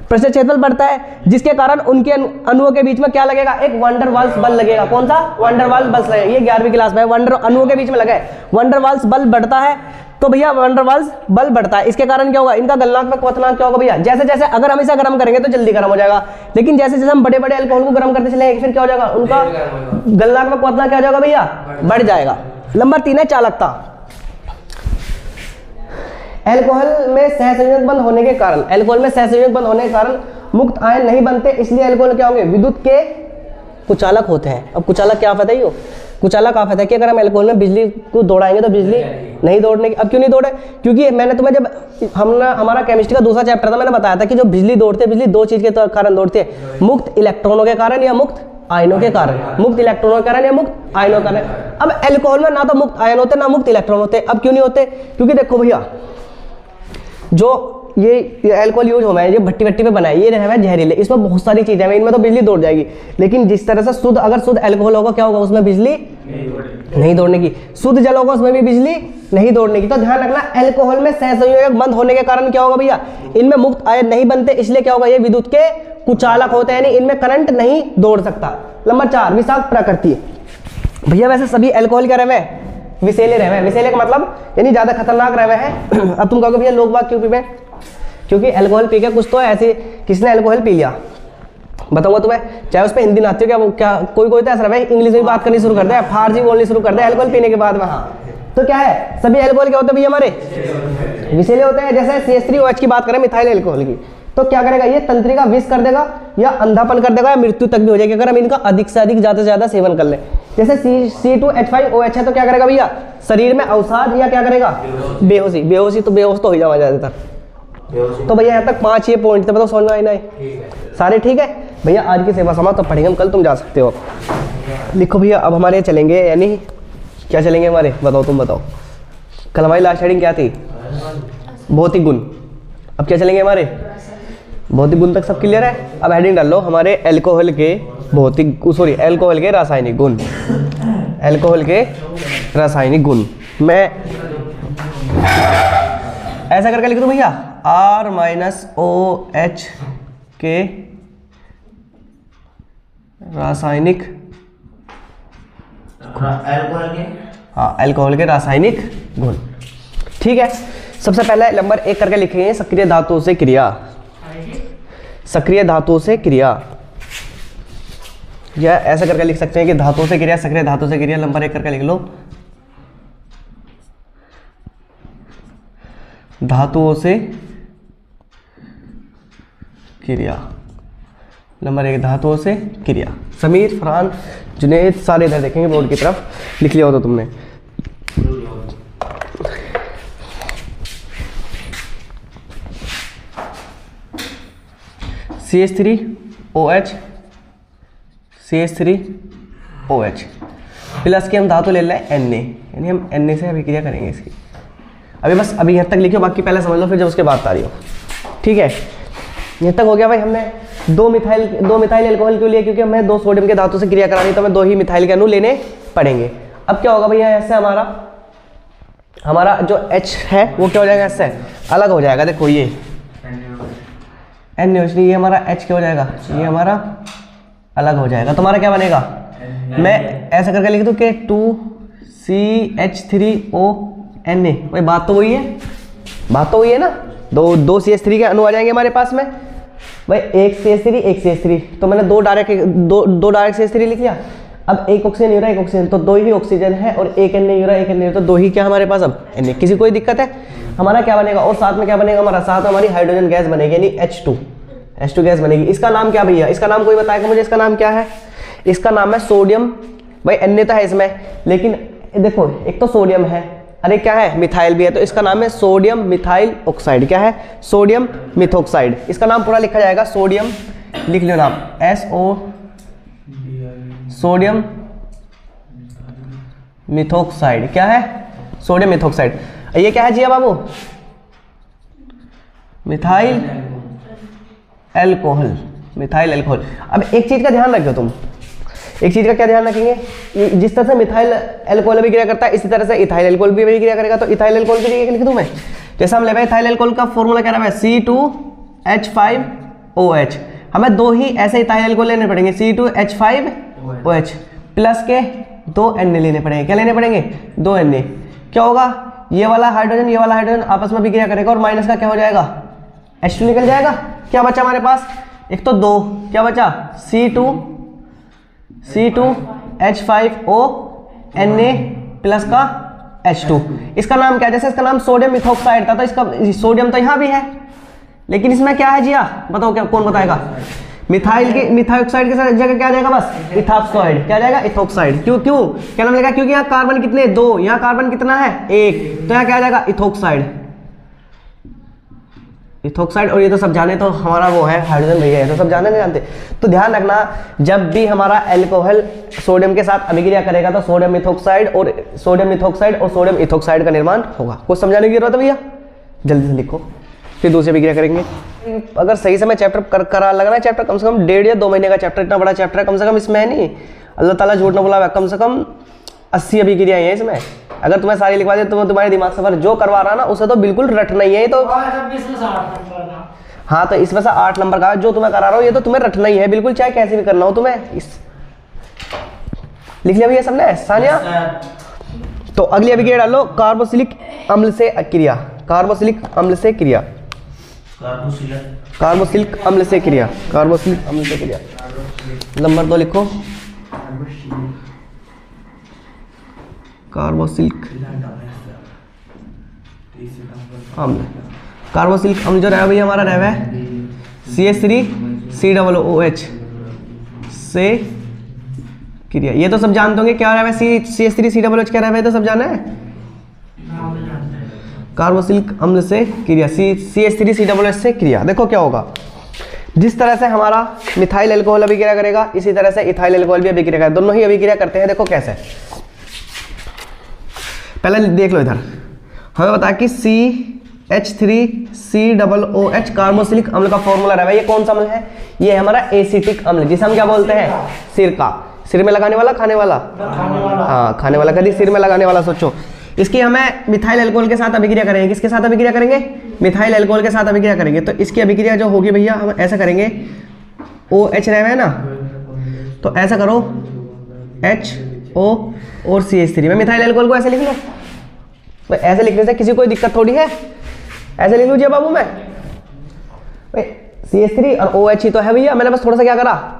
पृष्ठीय क्षेत्रफल बढ़ता है, जिसके कारण उनके अणुओं के बीच में क्या लगेगा, एक वंडर वाल्स बल लगेगा। कौन सा, वंडर वाल्स बल लगेगा, ये 11वीं क्लास में वंडर अणुओं के बीच में लगा है, वंडर वाल्स बल बढ़ता है। तो भैया वंडर वाल्स बल बढ़ता है, इसके कारण क्या होगा, इनका गलनांक व क्वथनांक क्या होगा भैया, जैसे जैसे अगर हम इसे गर्म करेंगे तो जल्दी गर्म हो जाएगा, लेकिन जैसे जैसे हम बड़े बड़े अल्कोहल को गर्म करते चलेंगे फिर क्या हो जाएगा, उनका गलनांक व क्वथनांक क्या हो जाएगा भैया, बढ़ जाएगा। नंबर 3 है चालकता। एल्कोहल में सहसंयोजक बंध होने के कारण, एल्कोहल में सहसंयोजक बंध होने के कारण मुक्त आयन नहीं बनते, इसलिए एल्कोहल क्या होंगे, विद्युत के कुचालक होते हैं। अब कुचालक क्या फायदा है, कुचालक का फायदा है कि अगर हम एल्कोहल में बिजली को दौड़ाएंगे तो बिजली नहीं दौड़ने की। अब क्यों नहीं दौड़े, क्योंकि मैंने तुम्हें जब हमारा केमिस्ट्री का दूसरा चैप्टर था, मैंने बताया था कि जो बिजली दौड़ती है, बिजली 2 चीज के कारण दौड़ती है, मुक्त इलेक्ट्रॉनों के कारण या मुक्त आयनों के कारण, मुक्त इलेक्ट्रॉनों के कारण या मुक्त आयनों के कारण। अब एल्कोहल में ना तो मुक्त आयन होते ना मुक्त इलेक्ट्रॉन होते। अब क्यों नहीं होते, क्योंकि देखो भैया जो ये एल्कोहल यूज हो, ये भट्टी भट्टी पे बनाए, ये है जहरीले, इसमें बहुत सारी चीजें हैं, इनमें तो बिजली दौड़ जाएगी। लेकिन जिस तरह से शुद्ध, अगर शुद्ध एल्कोहल होगा क्या होगा, उसमें बिजली नहीं दौड़ने की, शुद्ध जल होगा उसमें भी बिजली नहीं दौड़ने की। तो ध्यान रखना, एल्कोहल में सहसंयोजक बंद होने के कारण क्या होगा भैया, इनमें मुक्त आयन नहीं बनते, इसलिए क्या होगा, ये विद्युत के कुचालक होते हैं, यानी इनमें करंट नहीं दौड़ सकता। नंबर 4, विषाक्त प्रकृति। भैया वैसे सभी एल्कोहल क्या रहे, विषैले रहे, विषैले का मतलब यानी ज्यादा खतरनाक रहे हैं। अब तुम कहोगे भैया लोग बाग क्यों पीवे, क्योंकि एल्कोहल पी के कुछ तो ऐसे, किसने एल्कोहल पी लिया बताऊंगा तुम्हें, चाहे उस पर हिंदी ना आती हो क्या कोई कोई तो ऐसा रहे इंग्लिश में बात करनी शुरू कर दे, फारसी बोलनी शुरू कर दे एल्कोहल पीने के बाद में। हाँ तो क्या है, सभी एल्कोहल क्या होते हैं भैया हमारे, विषैले होते हैं। जैसे CH3OH की बात करें, मिथाइल एल्कोहल की, तो क्या करेगा, ये तंत्रिका विष कर देगा या अंधापन कर देगा या मृत्यु तक भी हो जाएगी अगर हम इनका अधिक से अधिक ज्यादा से ज्यादा सेवन कर ले। जैसे C2H5OH है, तो क्या करेगा भैया, शरीर में अवसाद या क्या करेगा, बेहोशी, बेहोशी तो बेहोश तो हो जाएगा ज्यादातर। तो भैया यहाँ तक 5 ये पॉइंट थे, बताओ समझ में आए ना, सारे ठीक है भैया। आज की सेवा समाप्त, तो पढ़ेंगे हम, कल तुम जा सकते हो। लिखो भैया, अब हमारे चलेंगे, यानी क्या चलेंगे हमारे, बताओ तुम बताओ, कल हमारी लास्ट हेडिंग क्या थी, भौतिक गुण। अब क्या चलेंगे हमारे, भौतिक गुण तक सब क्लियर है। अब हेडिंग डाल लो हमारे एल्कोहल के भौतिक, सॉरी एल्कोहल के रासायनिक गुण, एल्कोहल के रासायनिक गुण। मैं ऐसा करके लिख दूं भैया, R-OH के रासायनिक, हाँ एल्कोहल के रासायनिक गुण, ठीक है। सबसे पहले नंबर 1 करके लिखेंगे, सक्रिय धातुओं से क्रिया, सक्रिय धातुओं से क्रिया, या ऐसा करके लिख सकते हैं कि धातुओं से क्रिया, सक्रिय धातु से क्रिया। नंबर 1 करके लिख लो, धातुओं से क्रिया। नंबर 1 धातुओं से क्रिया। समीर, फरहान, जुनैद सारे इधर देखेंगे बोर्ड की तरफ, लिख लिया हो तो तुमने। CH3OH CH3OH प्लस की हम धातु ले लें Na, यानी हम Na से अभिक्रिया करेंगे इसकी। अभी बस अभी यहाँ तक लिखियो, बाकी पहले समझ लो फिर जब उसके बाद तारी हो। ठीक है, यहाँ तक हो गया भाई। हमने दो मिथाइल अल्कोहल क्यों लिया? क्योंकि हमें 2 सोडियम के धातु से क्रिया करानी, तो हमें 2 ही मिथाइल के अणु लेने पड़ेंगे। अब क्या होगा भैया, ऐसे हमारा जो H है वो क्या हो जाएगा, ऐसे अलग हो जाएगा। देखो ये NaOH, ये हमारा H क्या हो जाएगा, ये हमारा अलग हो जाएगा। तुम्हारा क्या बनेगा, मैं ऐसा करके लिख दूँ कि 2CH3ONa। भाई बात तो वही है, ना। दो CH3 के अणु आ जाएंगे हमारे पास में भाई, एक CH3, तो मैंने दो डायरेक्ट CH3 लिख लिया। अब एक ऑक्सीजन यूरा, एक ऑक्सीजन, तो 2 ही ऑक्सीजन है, और एक Na यूरा, एक Na, तो 2 ही क्या हमारे पास अब Na। किसी कोई दिक्कत है? हमारा क्या बनेगा, और साथ में क्या बनेगा हमारा, साथ में हमारी हाइड्रोजन गैस बनेगी, यानी H2 गैस बनेगी। इसका नाम क्या भैया, इसका नाम कोई बताएगा मुझे, इसका नाम क्या है? इसका नाम है सोडियम। भाई Na तो है इसमें, लेकिन देखो एक तो सोडियम है, अरे क्या है, मिथाइल भी है, तो इसका नाम है सोडियम मिथाइल ऑक्साइड। क्या है, सोडियम मिथॉक्साइड। इसका नाम पूरा लिखा जाएगा सोडियम, लिख लो नाम SO, सोडियम मिथॉक्साइड। क्या है, सोडियम मिथॉक्साइड। ये क्या है जिया बाबू, मिथाइल अल्कोहल। अब एक चीज का ध्यान रखो तुम, एक चीज का क्या ध्यान रखेंगे, जिस तरह से मिथाइल अल्कोहल अभिक्रिया करता है, इसी तरह से इथाइल अल्कोहल भी अभिक्रिया करेगा। तो इथाइल अल्कोहल की जगह लिख दूं मैं, जैसे हम ले रहे इथाइल अल्कोहल का फॉर्मूला क्या है, C2H5OH। हमें 2 ही ऐसे इथाइल अल्कोहल लेने पड़ेंगे, C2H5OH प्लस के 2 Na लेने पड़ेंगे। क्या लेने पड़ेंगे, 2 Na। क्या होगा, ये वाला हाइड्रोजन आपस में अभिक्रिया करेगा, और माइनस का क्या हो जाएगा, H2 निकल जाएगा। क्या बचा हमारे पास, एक तो 2, क्या बचा, C2H5ONa प्लस का H2। इसका नाम क्या है, जैसे इसका नाम सोडियम मिथॉक्साइड था, तो इसका सोडियम तो यहाँ भी है, लेकिन इसमें क्या है जिया, बताओ क्या, कौन बताएगा? मिथाइऑक्साइड के साथ जगह क्या आ जाएगा, बस इथॉक्साइड। क्या जाएगा, इथॉक्साइड। क्यों क्या नाम लगा, क्योंकि यहाँ कार्बन कितने, 2, यहाँ कार्बन कितना है, 1, तो यहाँ क्या आ जाएगा, इथॉक्साइड। और ये तो सब जाने, तो हमारा वो है हाइड्रोजन भैया है, तो सब जाने नहीं जानते। तो ध्यान रखना, जब भी हमारा अल्कोहल सोडियम के साथ अभिक्रिया करेगा, तो सोडियम मिथॉक्साइड और सोडियम इथॉक्साइड का निर्माण होगा। कुछ समझाने की जरूरत है भैया, जल्दी से लिखो, फिर दूसरी अभिक्रिया करेंगे। अगर सही समय चैप्टर करा लगना है, चैप्टर कम से कम 1.5 या 2 महीने का चैप्टर, इतना बड़ा चैप्टर है, कम से कम इसमें है नहीं, अल्लाह ताला झूठ न बोला, कम से कम 80 अभिक्रियाएं हैं इसमें। अगर तुम्हें सारी लिखवा दे तो तुम्हारे दिमाग से जो करवा रहा ना, उसे तो बिल्कुल रटना ही है। तो हाँ, तो इसमें से 8 नंबर का जो तुम्हें करा रहा हूँ, ये तो तुम्हें रटना ही है बिल्कुल, चाहे कैसे भी करना हो तुम्हें। लिख लिया भैया सबने, सानिया? तो अगली अभिक्रिया डालो, कार्बोक्सिलिक अम्ल से क्रिया। नंबर 2 लिखो, कार्बोक्सिलिक अम्ल जो रहा भैया हमारा रहा है CH3COOH से क्रिया। ये तो सब जानते होंगे क्या रहा है, CH3COOH क्या रहा है, तो सब जाना है। कार्बोक्सिलिक अम्ल से क्रिया, CH3COOH से क्रिया। देखो क्या होगा, जिस तरह से हमारा मिथाइल अल्कोहल अभिक्रिया करेगा, इसी तरह से इथाइल अल्कोहल भी अभिक्रिया करेगा, दोनों ही अभिक्रिया करते हैं। देखो कैसे, पहले देख लो इधर, हमें बता कि CH3COOH कार्बोक्सिलिक अम्ल का फॉर्मूला रहा है। ये कौन सा अम्ल है, ये है हमारा एसिटिक अम्ल, जिसे हम क्या बोलते हैं, सिरका। सिर में लगाने वाला, खाने वाला, हाँ खाने वाला, कभी सिर में लगाने वाला सोचो। इसकी हमें मिथाइल अल्कोहल के साथ अभिक्रिया करेंगे, किसके साथ अभिक्रिया करेंगे, मिथाइल अल्कोहल के साथ अभिक्रिया करेंगे। तो इसकी अभिक्रिया जो होगी भैया, हम ऐसा करेंगे, OH रहे हैं ना, तो ऐसा करो HO और CH3 में मिथाइल अल्कोहल को ऐसे लिख लो। तो ऐसे लिखने से किसी कोई दिक्कत थोड़ी है, ऐसे लिख लीजिए बाबू। मैं CH3 और OH ही तो है भैया, मैंने बस थोड़ा सा क्या करा,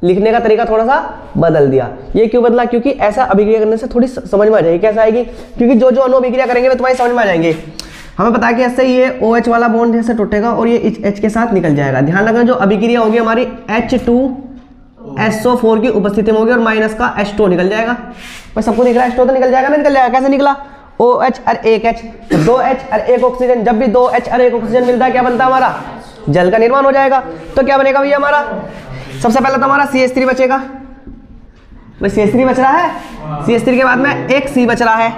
लिखने का तरीका थोड़ा सा बदल दिया। ये क्यों बदला, क्योंकि ऐसा अभिक्रिया करने से थोड़ी समझ में आ जाएगी। कैसे आएगी, क्योंकि जो अणु अभिक्रिया करेंगे वे तुम्हारी समझ में आ जाएंगे। हमें पता है कि ऐसे ये OH वाला बॉन्ड जैसे टूटेगा और ये H के साथ निकल जाएगा। ध्यान रखना, जो अभिक्रिया होगी हमारी H2SO4 की उपस्थिति में होगी, और माइनस का H2 निकल जाएगा। बस सबको दिख रहा है, H2 तो निकल जाएगा ना, निकल जाएगा। कैसे निकला, OH और 1 H, 2 H और 1 ऑक्सीजन। जब भी 2 H और 1 ऑक्सीजन मिलता है, क्या बनता है हमारा जल का निर्माण हो जाएगा। तो क्या बनेगा भैया हमारा, सबसे पहले तो हमारा CH3 बचेगा भाई, CH3 बच रहा है, CH3 के बाद में एक C बच रहा है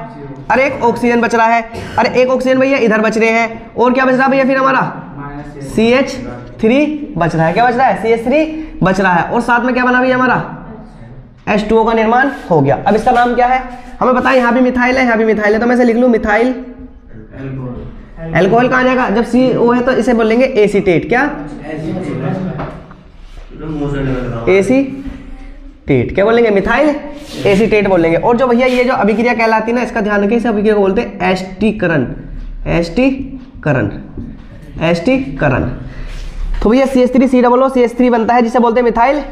और एक ऑक्सीजन बच रहा है, अरे एक ऑक्सीजन भैया इधर बच रहे हैं, और क्या बच रहा है भैया फिर हमारा CH3 बच रहा है, क्या बच रहा है CH3 बच रहा है, और साथ में क्या बना भैया हमारा H2O का निर्माण हो गया। अब इसका नाम क्या है हमें बताएं, यहाँ भी मिथाइल है, यहाँ भी मिथाइल है, तो मैं इसे लिख लूँ मिथाइल एल्कोहल। कहाँ जाएगा, जब CO है तो इसे बोलेंगे एसीटेट, क्या एसीटेट, क्या बोलेंगे मिथाइल एसीटेट बोलेंगे। और जो भैया ये जो अभिक्रिया कहलाती है ना, इसका ध्यान रखिए, इस अभिक्रिया को बोलते हैं एस्टीकरण, एस्टीकरण, एस्टीकरण। तो भैया CH3 COO CH3 बनता है जिसे बोलते हैं मिथाइल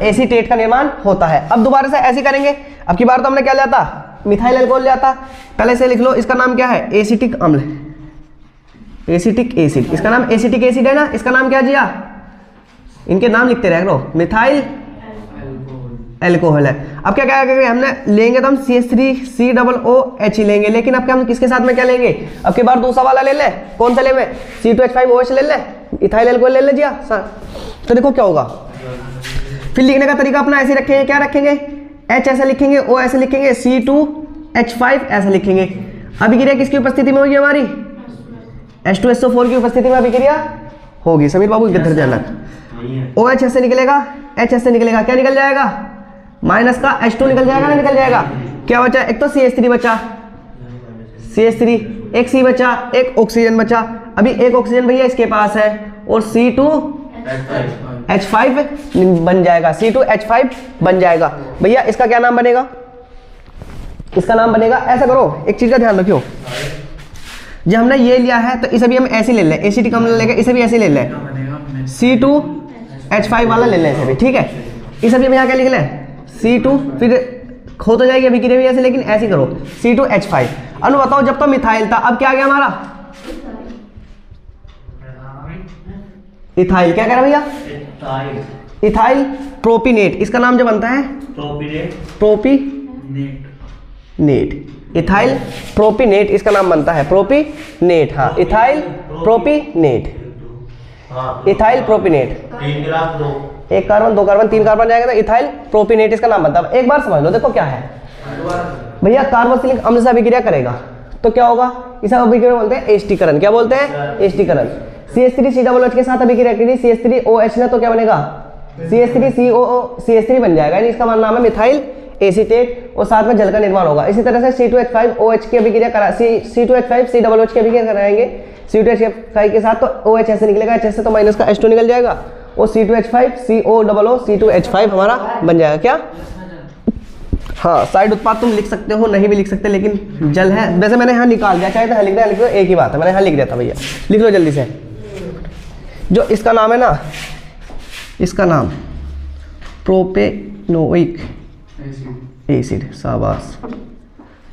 एसीटेट का निर्माण होता है। अब दोबारा से ऐसे करेंगे, अब की बार तो हमने क्या लिया था, मिथाइल अल्कोहल लिया था, पहले से लिख लो, इसका नाम क्या है एसिटिक अम्ल, एसिटिक एसिड, इसका नाम एसिटिक एसिड है ना, इसका नाम क्या जिया, इनके नाम लिखते रह लो, मिथाइल अल्कोहल है। अब क्या करेंगे हमने, लेंगे तो हम CH3 COOH ही लेंगे, लेकिन अब क्या हम किसके साथ में क्या लेंगे, अब की बार दूसरा वाला ले ले, कौन सा ले में C2H5OH ले ले, इथाइल अल्कोहल ले ले जिया। तो देखो क्या होगा, फिर लिखने का तरीका अपना ऐसे रखेंगे, क्या रखेंगे H ऐसे लिखेंगे, O ऐसे लिखेंगे, C2H5 ऐसे लिखेंगे। अभिक्रिया किसकी उपस्थिति में होगी हमारी, H2SO4 की उपस्थिति में अभिक्रिया होगी। समीर बाबू इधर ध्यान रख, OH ऐसे निकलेगा, H ऐसे निकलेगा, क्या निकल जाएगा माइनस का H2 निकल जाएगा ना, निकल जाएगा। क्या बचा, एक तो CH3 बचा, CH3, एक C बचा, एक ऑक्सीजन बचा, अभी एक ऑक्सीजन भैया इसके पास है, और C2H5 बन जाएगा, C2H5 बन जाएगा। भैया इसका क्या नाम बनेगा, इसका नाम बनेगा, ऐसा करो एक चीज का ध्यान रखियो, जब हमने ये लिया है तो इसे भी हम ऐसे ले लें, एसिटिक अम्ल लेके इसे भी ऐसे ले लें, C2H5 वाला ले लें इसे भी, ठीक है। इसे भी हम यहाँ क्या लिख लें C2, फिर खो तो जाएगी अभिक्रिया भी ऐसे, लेकिन ऐसे करो C2H5। अनु बताओ, जब तो मिथाइल था, अब क्या आ गया हमारा इथाइल, क्या कह रहा भैया इथाइल प्रोपिनेट, इसका नाम जो बनता है प्रोपिनेट, इथाइल प्रोपिनेट इसका नाम बनता है, प्रोपिनेट, हाँ इथाइल प्रोपिनेट, इथाइल प्रोपिनेट, एक कार्बन दो कार्बन तीन कार्बन जाएगा तो इथाइल प्रोपिनेट इसका नाम बनता है। एक बार समझ लो, देखो क्या है भैया, कार्बोक्सिलिक अम्ल से अभिक्रिया करेगा तो क्या होगा, इसे अभिक्रिया बोलते हैं एस्टीकरण, क्या बोलते हैं एस्टीकरण। CH3 COOH के साथ अभिक्रिया करी CH3OH ने, तो क्या बनेगा CH3 COCH3 बन जाएगा, यानी इसका नाम है मिथाइल एसीटेट, और साथ में जल का निर्माण होगा। इसी तरह से C2H5OH की अभिक्रिया करा, C2H5 COOH की अभिक्रिया कराएंगे C2H5 के साथ, तो OH ऐसे निकलेगा, H से तो माइनस का H2 निकल जाएगा, और C2H5 COOO C2H5 हमारा बन जाएगा, क्या हाँ। साइड उत्पाद तुम लिख सकते हो, नहीं भी लिख सकते, लेकिन जल है, वैसे मैंने यहाँ निकाल दिया, चाहे तो लिख दिया, लिख दो, एक ही बात है, मैंने यहाँ लिख दिया था भैया, लिख लो जल्दी से। जो इसका नाम है ना, इसका नाम प्रोपेनोइक एसिड, शाबाश,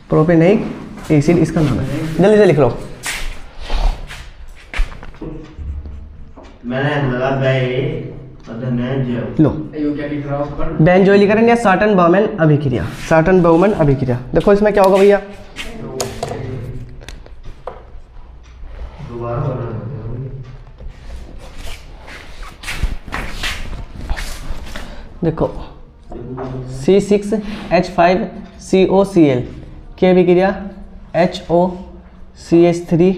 प्रोपेनोइक एसिड इसका नाम है, जल्दी से लिख लो। लो बेंजोइलीकरण या साटन बाउमैन अभिक्रिया, साटन बाउमैन अभिक्रिया। देखो इसमें क्या होगा भैया, देखो C6H5COCl की अभिक्रिया HOCH3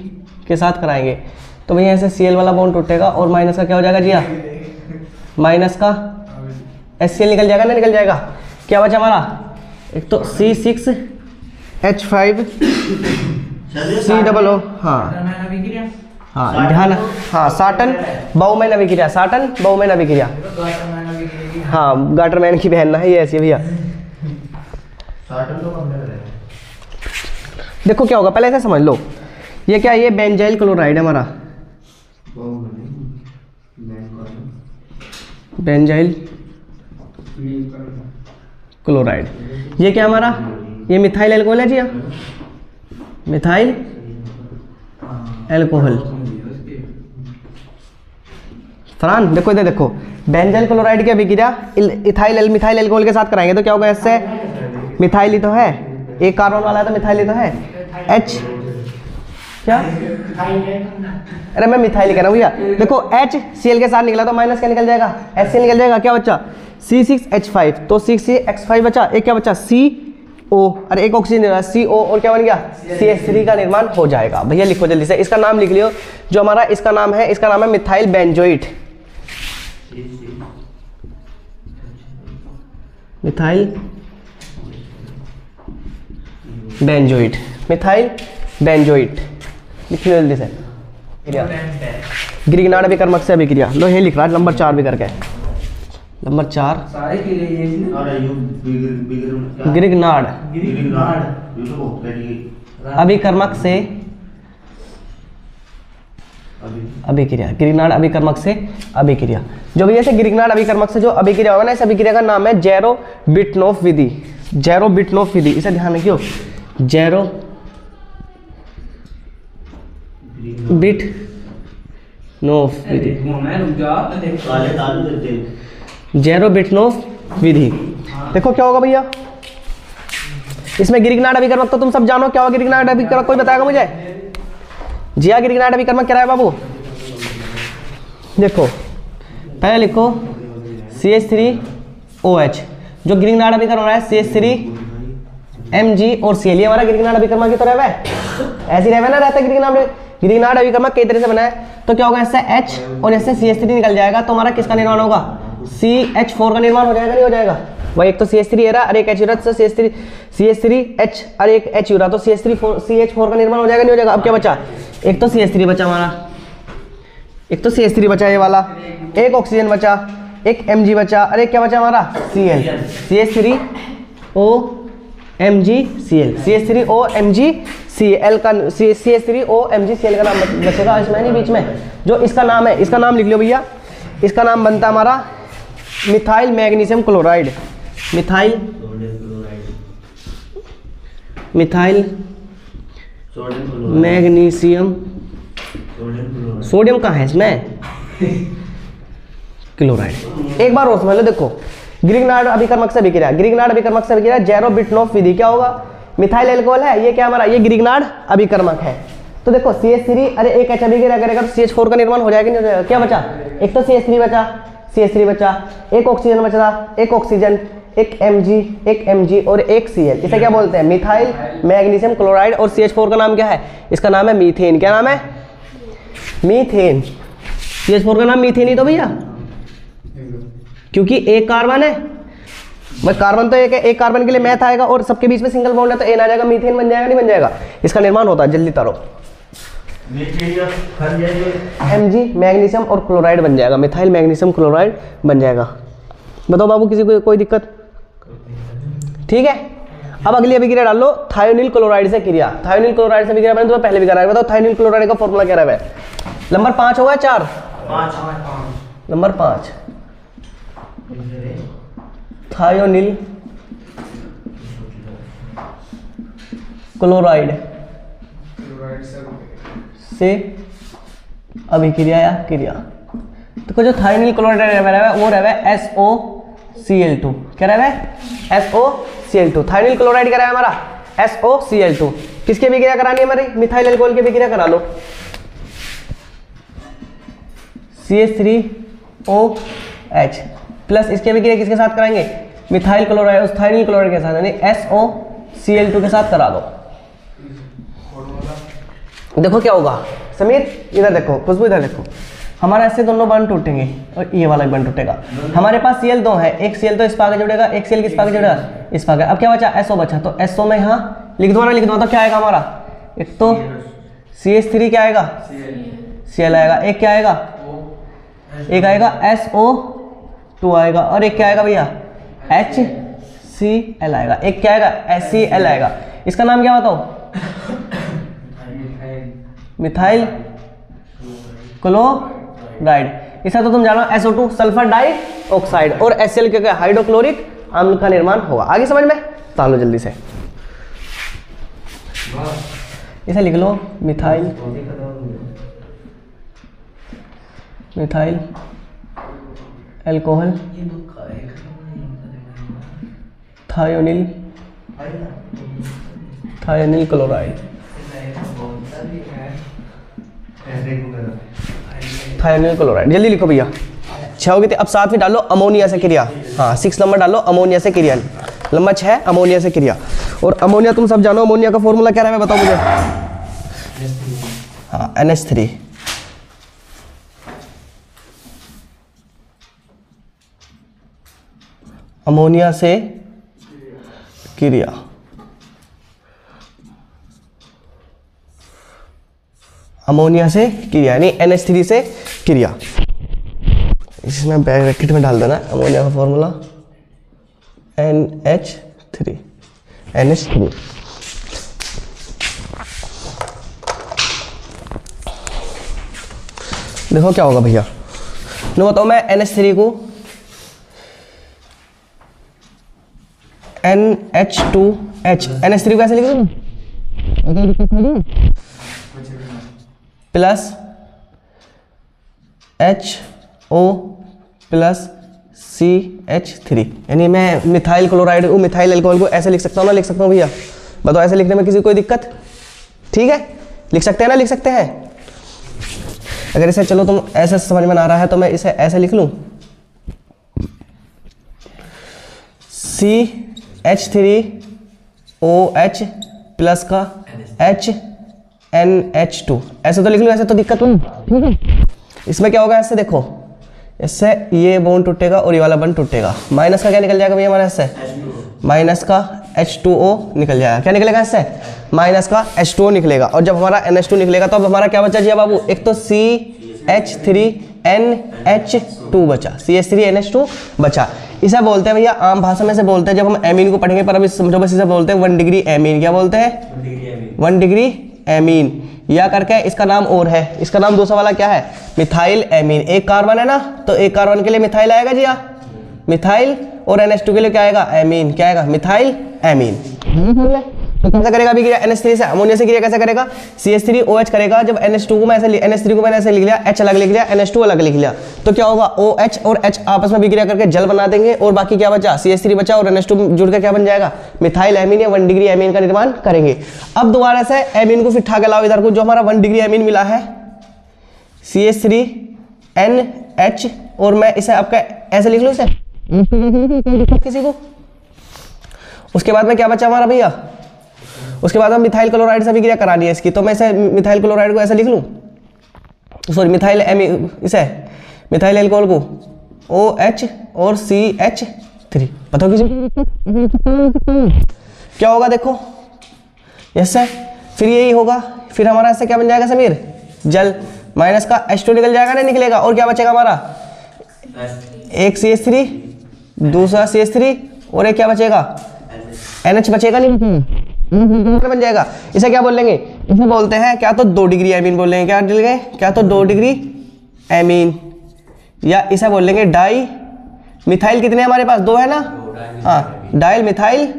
के साथ कराएंगे, तो भैया ऐसे Cl वाला बॉन्ड टूटेगा, और माइनस का क्या हो जाएगा जिया, माइनस का HCl निकल जाएगा ना, निकल जाएगा। क्या बचा हमारा, एक तो C6H5COO, हाँ ध्यान, हाँ साटन बाउमैन अभिक्रिया, साटन बाउमैन अभिक्रिया, हाँ गाटरमैन की बहन ना है ये, ऐसी भैया। देखो क्या होगा, पहले ऐसे समझ लो, ये क्या है, ये बेंजाइल क्लोराइड है हमारा, बेंजाइल क्लोराइड। ये क्या हमारा, ये मिथाइल अल्कोहल है जी, मिथाइल अल्कोहल। फरहान देखो इधर देखो, बेंजाइल क्लोराइड की अभिक्रिया मिथाइल अल्कोहल के साथ कराएंगे, तो क्या होगा, इससे मिथाइल ही तो है, एक कार्बन वाला है तो मिथाइल ही तो है, H क्या? अरे मैं मिथाइल कह रहा हूँ भैया। देखो HCl के साथ निकला तो माइनस क्या निकल जाएगा? HCl निकल जाएगा। क्या बच्चा? C6H5, तो C6H5 बचा, एक क्या बचा? CO, अरे एक ऑक्सीजन रहा CO, और क्या बन गया? CH3 का निर्माण हो जाएगा। भैया लिखो जल्दी से, इसका नाम लिख लियो जो हमारा इसका नाम है methyl benzoate. Methyl benzoate, methyl benzoate लिख लो जल्दी से। ग्रिगनार्ड अभिकर्मक से अभिक्रिया, लो ये लिख रहा है नंबर 4 भी करके, नंबर 4 सारे की रही है ग्रिगनार्ड अभिकर्मक से अभिक्रिया, ग्रिगनार्ड अभिकर्मक से अभिक्रिया। जो भी ऐसे ग्रिगनार्ड अभिकर्मक से जो अभिक्रिया होगा ना, इस अभिक्रिया का नाम है जेरो-बिटनोफ विधि। जेरो-बिटनोफ विधि, इसे ध्यान रखियो, जेरो-बिटनोफ विधि, जेरो-बिटनोफ विधि। देखो क्या होगा भैया इसमें ग्रिगनार्ड अभिकर्मक, तो तुम सब जानो क्या होगा ग्रिगनार्ड अभिकर्मक, कोई बताएगा मुझे? जिया ग्रिगनार्ड अभिकर्मक क्या है बाबू? देखो पहले लिखो CH3OH, जो ग्रिगनार्ड अभिकर्मक हो रहा है CH3Mg और Cl, ये हमारा ग्रिगनार्ड अभिकर्मक की तो रहता है, ऐसे रहता है ना, रहता है ग्रिगनार्ड अभिकर्मक कई तरह से बना है। तो क्या होगा, इससे H और इससे CH3 निकल जाएगा, तो हमारा किसका निर्माण होगा? CH4 का निर्माण हो जाएगा, नहीं हो जाएगा? वही एक तो CH3 रहा और एक H रहा, तो CH3H और एक H रहा, तो CH4 का निर्माण हो जाएगा, नहीं हो जाएगा? अब क्या बचा? एक तो CH3 बचा हमारा, एक तो CH3 बचा ये वाला, एक ऑक्सीजन बचा, एक Mg बचा, और एक क्या बचा हमारा? Cl, CH3OMgCl, CH3OMgCl का CH3OMgCl का नाम बचेगा इसमें, नहीं बीच में, जो इसका नाम है, इसका नाम लिख लो भैया, इसका नाम बनता है हमारा methyl magnesium chloride, methyl magnesium, sodium कहाँ है इसमें? क्लोराइड। एक बार और समझ लो, देखो ग्रिगनार्ड अभिकर्मक से अभिक्रिया, ग्रिगनार्ड अभिकर्मक से अभिक्रिया जेरो-बिटनोफ विधि, क्या होगा? मिथाइल एल्कोहल है, ये क्या हमारा? ये ग्रिगनार्ड अभिकर्मक है। तो देखो CH3, अरे एक H अभिक्रिया करेगा तो CH4 का निर्माण हो जाएगा, नहीं हो जाएगा? क्या बचा? एक तो CH3 बचा, एक ऑक्सीजन बच रहा, एक ऑक्सीजन, एक Mg और एक Cl, इसे क्या बोलते हैं? Methyl magnesium chloride. और CH4 का नाम क्या है? इसका नाम है मीथेन। क्या नाम है? मीथेन। CH4 का नाम मीथेन ही तो भैया, क्योंकि एक कार्बन है, भाई कार्बन तो एक है, एक कार्बन के लिए मैथ आएगा और सबके बीच में सिंगल बॉन्ड है, तो एन आ जाएगा, मीथेन बन जाएगा, नहीं बन जाएगा? इसका निर्माण होता है, जल्दी तारो, Mg मैग्नीशियम और क्लोराइड बन जाएगा, मिथाइल मैग्नीशियम क्लोराइड बन जाएगा। बताओ बाबू, किसी को कोई दिक्कत? ठीक है। अब अगली अभिक्रिया डाल लो, थायोनिल क्लोराइड से क्रिया। थायोनिल क्लोराइड से अभिक्रिया मैंने तुम्हें पहले भी कराया, बताओ थायोनिल क्लोराइड का फॉर्मूला क्या है? नंबर 5 होगा, 4 नंबर 5 थायोनिल क्लोराइड से अभिक्रिया या क्रिया। तो जो थायोनिल क्लोराइड है वो रहा है SOCl2। क्या रहा है? SOCl2। थायोनिल क्लोराइड क्या रहा है हमारा? SOCl2। किसकी अभिक्रिया करानी है हमारी? मिथाइल अल्कोहल की अभिक्रिया करा लो। CH3OH प्लस इसकी अभिक्रिया किसके साथ कराएंगे? मिथाइल क्लोराइड, उस थायोनिल क्लोराइड के साथ, यानी SOCl2 के साथ करा दो। देखो क्या होगा समीर, इधर देखो, खुशबू इधर देखो, हमारा ऐसे दोनों बॉन्ड टूटेंगे और ये वाला बॉन्ड टूटेगा। हमारे पास Cl 2 है, एक Cl तो इस पाके जुड़ेगा, एक Cl किस पाके जुड़ेगा? इस पाके। अब क्या बचा? SO बचा, तो SO में यहाँ लिख दो ना, लिख दो तो क्या आएगा हमारा? एक तो CH3 क्या आएगा? Cl आएगा, एक क्या आएगा? एक आएगा SO2 आएगा, और एक क्या आएगा भैया? HCl आएगा, एक क्या आएगा? HCl आएगा। इसका नाम क्या बताओ? Methyl chloride. इसका तो तुम जानो SO2 सल्फर डाइऑक्साइड, और HCl के हाइड्रोक्लोरिक अम्ल का निर्माण होगा। आगे समझ में? तालो जल्दी से, इसे लिख लो, methyl alcohol thionyl chloride. Thionyl chloride, जल्दी लिखो भैया। 6 हो गई थी। अब 7 में डालो अमोनिया से क्रिया। हाँ 6 नंबर डालो अमोनिया से क्रिया। नंबर 6 अमोनिया से क्रिया। और अमोनिया तुम सब जानो, अमोनिया का फॉर्मूला क्या है बताओ मुझे। हाँ NH3। अमोनिया से क्रिया, अमोनिया से क्रिया यानी NH3 से क्रिया। इसमें ब्रैकेट में डाल देना अमोनिया का फॉर्मूला NH3। देखो क्या होगा भैया, नो बताओ मैं NH3 को NH2H, NH3 को कैसे लिख दूँ प्लस HO प्लस CH3, यानी मैं मिथाइल क्लोराइड को, मिथाइल अल्कोहल को ऐसे लिख सकता हूँ ना, लिख सकता हूँ भैया बताओ ऐसे लिखने में किसी कोई दिक्कत? ठीक है लिख सकते हैं ना, लिख सकते हैं। अगर इसे चलो तुम ऐसे समझ में आ रहा है तो मैं इसे ऐसे लिख लूँ CH3OH प्लस का HNH2, ऐसे तो लिख लूँ, ऐसे तो दिक्कत नहीं। ठीक है इसमें क्या होगा, ऐसे देखो इससे ये बॉन्ड टूटेगा और ये वाला बॉन्ड टूटेगा, माइनस का क्या निकल जाएगा भैया हमारे इससे, माइनस का H2O निकल जाएगा। क्या निकलेगा इससे, माइनस का H2O निकलेगा। और जब हमारा NH2 निकलेगा तो अब हमारा क्या बचा जी बाबू, एक तो CH3NH2 बचा, CH3NH2 बचा। इसे बोलते हैं भैया आम भाषा में से बोलते हैं, जब हम एमीन को पढ़ेंगे पर अभी समझो बस इसे बोलते हैं 1 डिग्री एमीन। क्या बोलते हैं 1 डिग्री एमीन। या करके इसका नाम और है, इसका नाम दूसरा वाला क्या है मिथाइल एमीन। एक कार्बन है ना तो एक कार्बन के लिए मिथाइल आएगा जी, मिथाइल, और NH2 के लिए क्या आएगा एमीन, क्या आएगा मिथाइल एमीन। तो कैसा करेगा अभी क्रिया NH3 से अमोनिया से क्रिया कैसे करेगा, CH3OH करेगा। जब NH2 को मैं ऐसे NH3 को मैंने ऐसे लिख लिया, H अलग लिख लिया, NH2 अलग लिख लिया, तो क्या होगा OH और H आपस में विक्रिया करके जल बना देंगे और बाकी क्या बचा CH3 बचा और NH2 जुड़ के क्या बन जाएगा मिथाइल एमीन या 1 डिग्री एमीन का निर्माण करेंगे। अब दोबारा से एमीन को फिर ठा के लाओ इधर को, जो हमारा 1 डिग्री एमीन मिला है CH3NH, और मैं इसे आपका ऐसे लिख लूँ इसे किसी को। उसके बाद में क्या बचा हमारा भैया, उसके बाद हम मिथाइल क्लोराइड से विक्रिया करानी है इसकी, तो मैं इसे मिथाइल क्लोराइड को ऐसे लिख लूँ, सॉरी मिथाइल एमीन, इसे मिथाइल अल्कोहल को OH और CH3। बताओ किसी क्या होगा, देखो ऐसे फिर यही होगा, फिर हमारा ऐसे क्या बन जाएगा समीर, जल, माइनस का H2 निकल जाएगा नहीं निकलेगा, और क्या बचेगा हमारा एक CH3 दूसरा CH3 और एक क्या बचेगा NH बचेगा नहीं बन जाएगा। इसे क्या बोल लेंगे, इसे बोलते हैं क्या तो 2 डिग्री एमीन बोल लेंगे, क्या बोल लेंगे, क्या तो 2 डिग्री एमीन, या इसे बोल लेंगे डाई मिथाइल, कितने हमारे पास 2 है ना, हाँ डाइल मिथाइल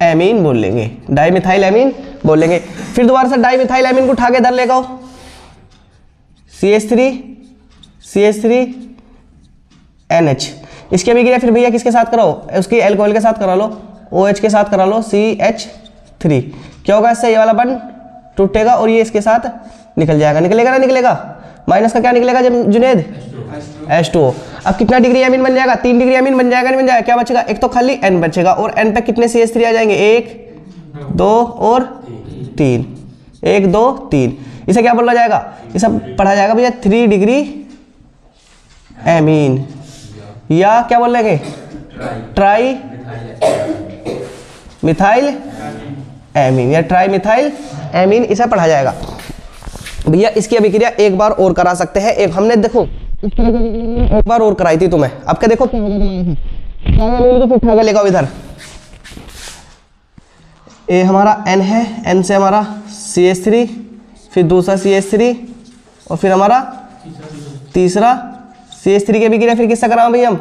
एमीन बोल लेंगे, डाई मिथाइल एमीन बोल लेंगे। फिर दोबारा से डाई मिथाइल एमीन को उठा के इधर लेगा CH3NH, इसके भी गिरा फिर भैया किसके साथ कराओ, उसकी अल्कोहल के साथ करा लो, OH के साथ करा लो CH3। क्या होगा इससे, ये वाला बंद टूटेगा और ये इसके साथ निकल जाएगा, निकलेगा ना निकलेगा, माइनस का क्या निकलेगा जब जुनेद H2O। अब कितना डिग्री एमीन बन जाएगा, 3 डिग्री एमीन बन जाएगा नहीं बन जाएगा, क्या बचेगा एक तो खाली N बचेगा, और N पे कितने CH3 आ जाएंगे 1 2 और 3, 1 2 3। इसे क्या बोला जाएगा, इसे पढ़ा जाएगा भैया 3 डिग्री एमीन, या क्या बोल लेंगे ट्राई मिथाइल एमीन या ट्राई मिथाइल एमीन, इसे पढ़ा जाएगा भैया। इसकी अभिक्रिया एक बार और करा सकते हैं, एक हमने देखो एक बार और कराई थी तुम्हें, अब क्या देखो तो फिर लेगा इधर, ये हमारा N है, N से हमारा CH3, फिर दूसरा CH3 और फिर हमारा तीसरा CH3 की अभिक्रिया फिर किससे कराओ भैया हम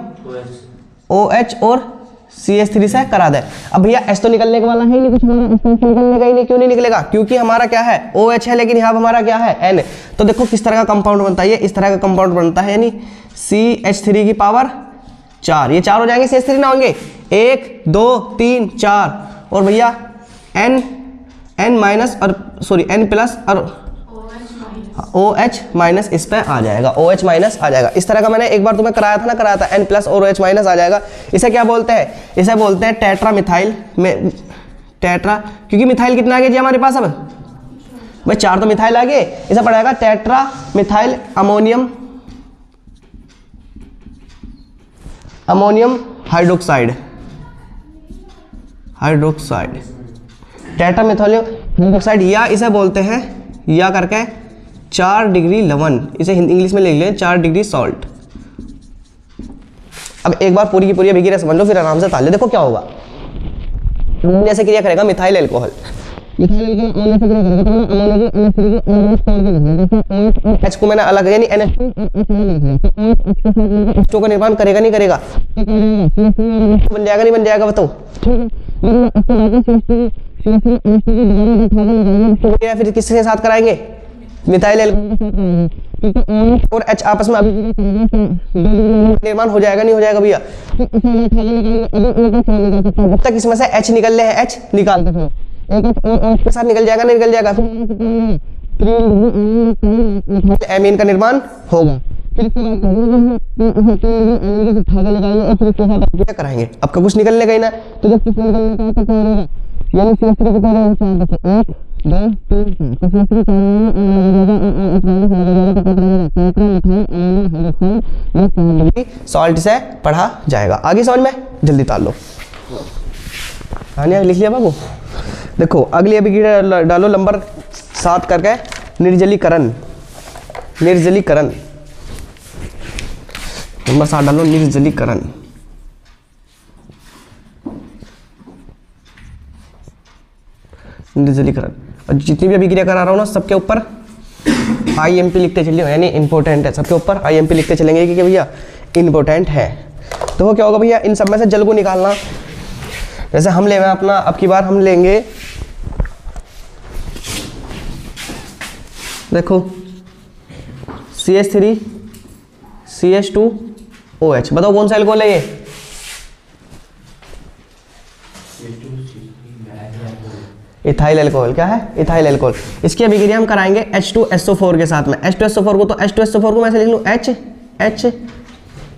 OH और CH3 से करा दे। अब भैया H तो निकलने के वाला है ही नहीं, कुछ हमारा निकलने का ही नहीं, क्यों नहीं निकलेगा, क्योंकि हमारा क्या है OH है, लेकिन यहाँ हमारा क्या है N। तो देखो किस तरह का कंपाउंड बनता है, ये इस तरह का कंपाउंड बनता है, यानी CH3 की पावर 4, ये 4 हो जाएंगे, CH3 ना होंगे 1 2 3 4, और भैया N माइनस और सॉरी N प्लस और OH माइनस इस पे आ जाएगा, OH माइनस आ जाएगा। इस तरह का मैंने एक बार तुम्हें कराया था N प्लस और OH माइनस आ जाएगा। इसे क्या बोलते हैं? इसे बोलते हैं टेट्रा मिथाइल में टेट्रा, क्योंकि मिथाइल कितना आ गया जी हमारे पास? अब भाई 4 तो मिथाइल आ गए, इसे पड़ेगा tetra methyl ammonium hydroxide, tetra methyl hydroxide, या इसे बोलते हैं या करके 4 डिग्री लवण, इसे इंग्लिश में लिख लें 4 डिग्री सॉल्ट। अब एक बार पूरी की पूरी अभी समझ लो, फिर आराम से ताल लो। देखो क्या होगा, जैसे क्रिया करेगा मिथाइल अल्कोहल, H को मैंने अलग यानी NH2 का निर्माण करेगा नहीं करेगा? बन जाएगा नहीं बन जाएगा बताओ? फिर किसके साथ कराएंगे? मिथाइल और H आपस में निर्माण हो जाएगा नहीं हो जाएगा भैया? अब तक इसमें से H निकल रहे हैं, H निकाल दो के साथ निकल जाएगा नहीं निकल जाएगा? एमीन का निर्माण होगा। क्या कराएंगे? आपका कुछ निकलने गई ना तो सॉल्ट से पढ़ा जाएगा। आगे समझ में? जल्दी ताल लो। लिख लिया बाबू? देखो अगली अभी डालो नंबर 7 करके, निर्जलीकरण। नंबर 7 डालो, निर्जलीकरण। और जितनी भी अभिक्रिया करा रहा हूँ ना सबके ऊपर IMP लिखते चलिए, यानी इंपॉर्टेंट है। सबके ऊपर IMP लिखते चलेंगे कि भैया इंपॉर्टेंट है। तो क्या होगा भैया, इन सब में से जल को निकालना। जैसे हम ले अपना, अब की बार हम लेंगे, देखो CH3 CH2OH, बताओ कौन सा अल्कोहल है ये? Ethyl alcohol. क्या है? Ethyl alcohol. इसकी अभिक्रिया हम कराएंगे H2SO4 के साथ में। H2SO4 को, तो H2SO4 को मैं ऐसे लिख लूँ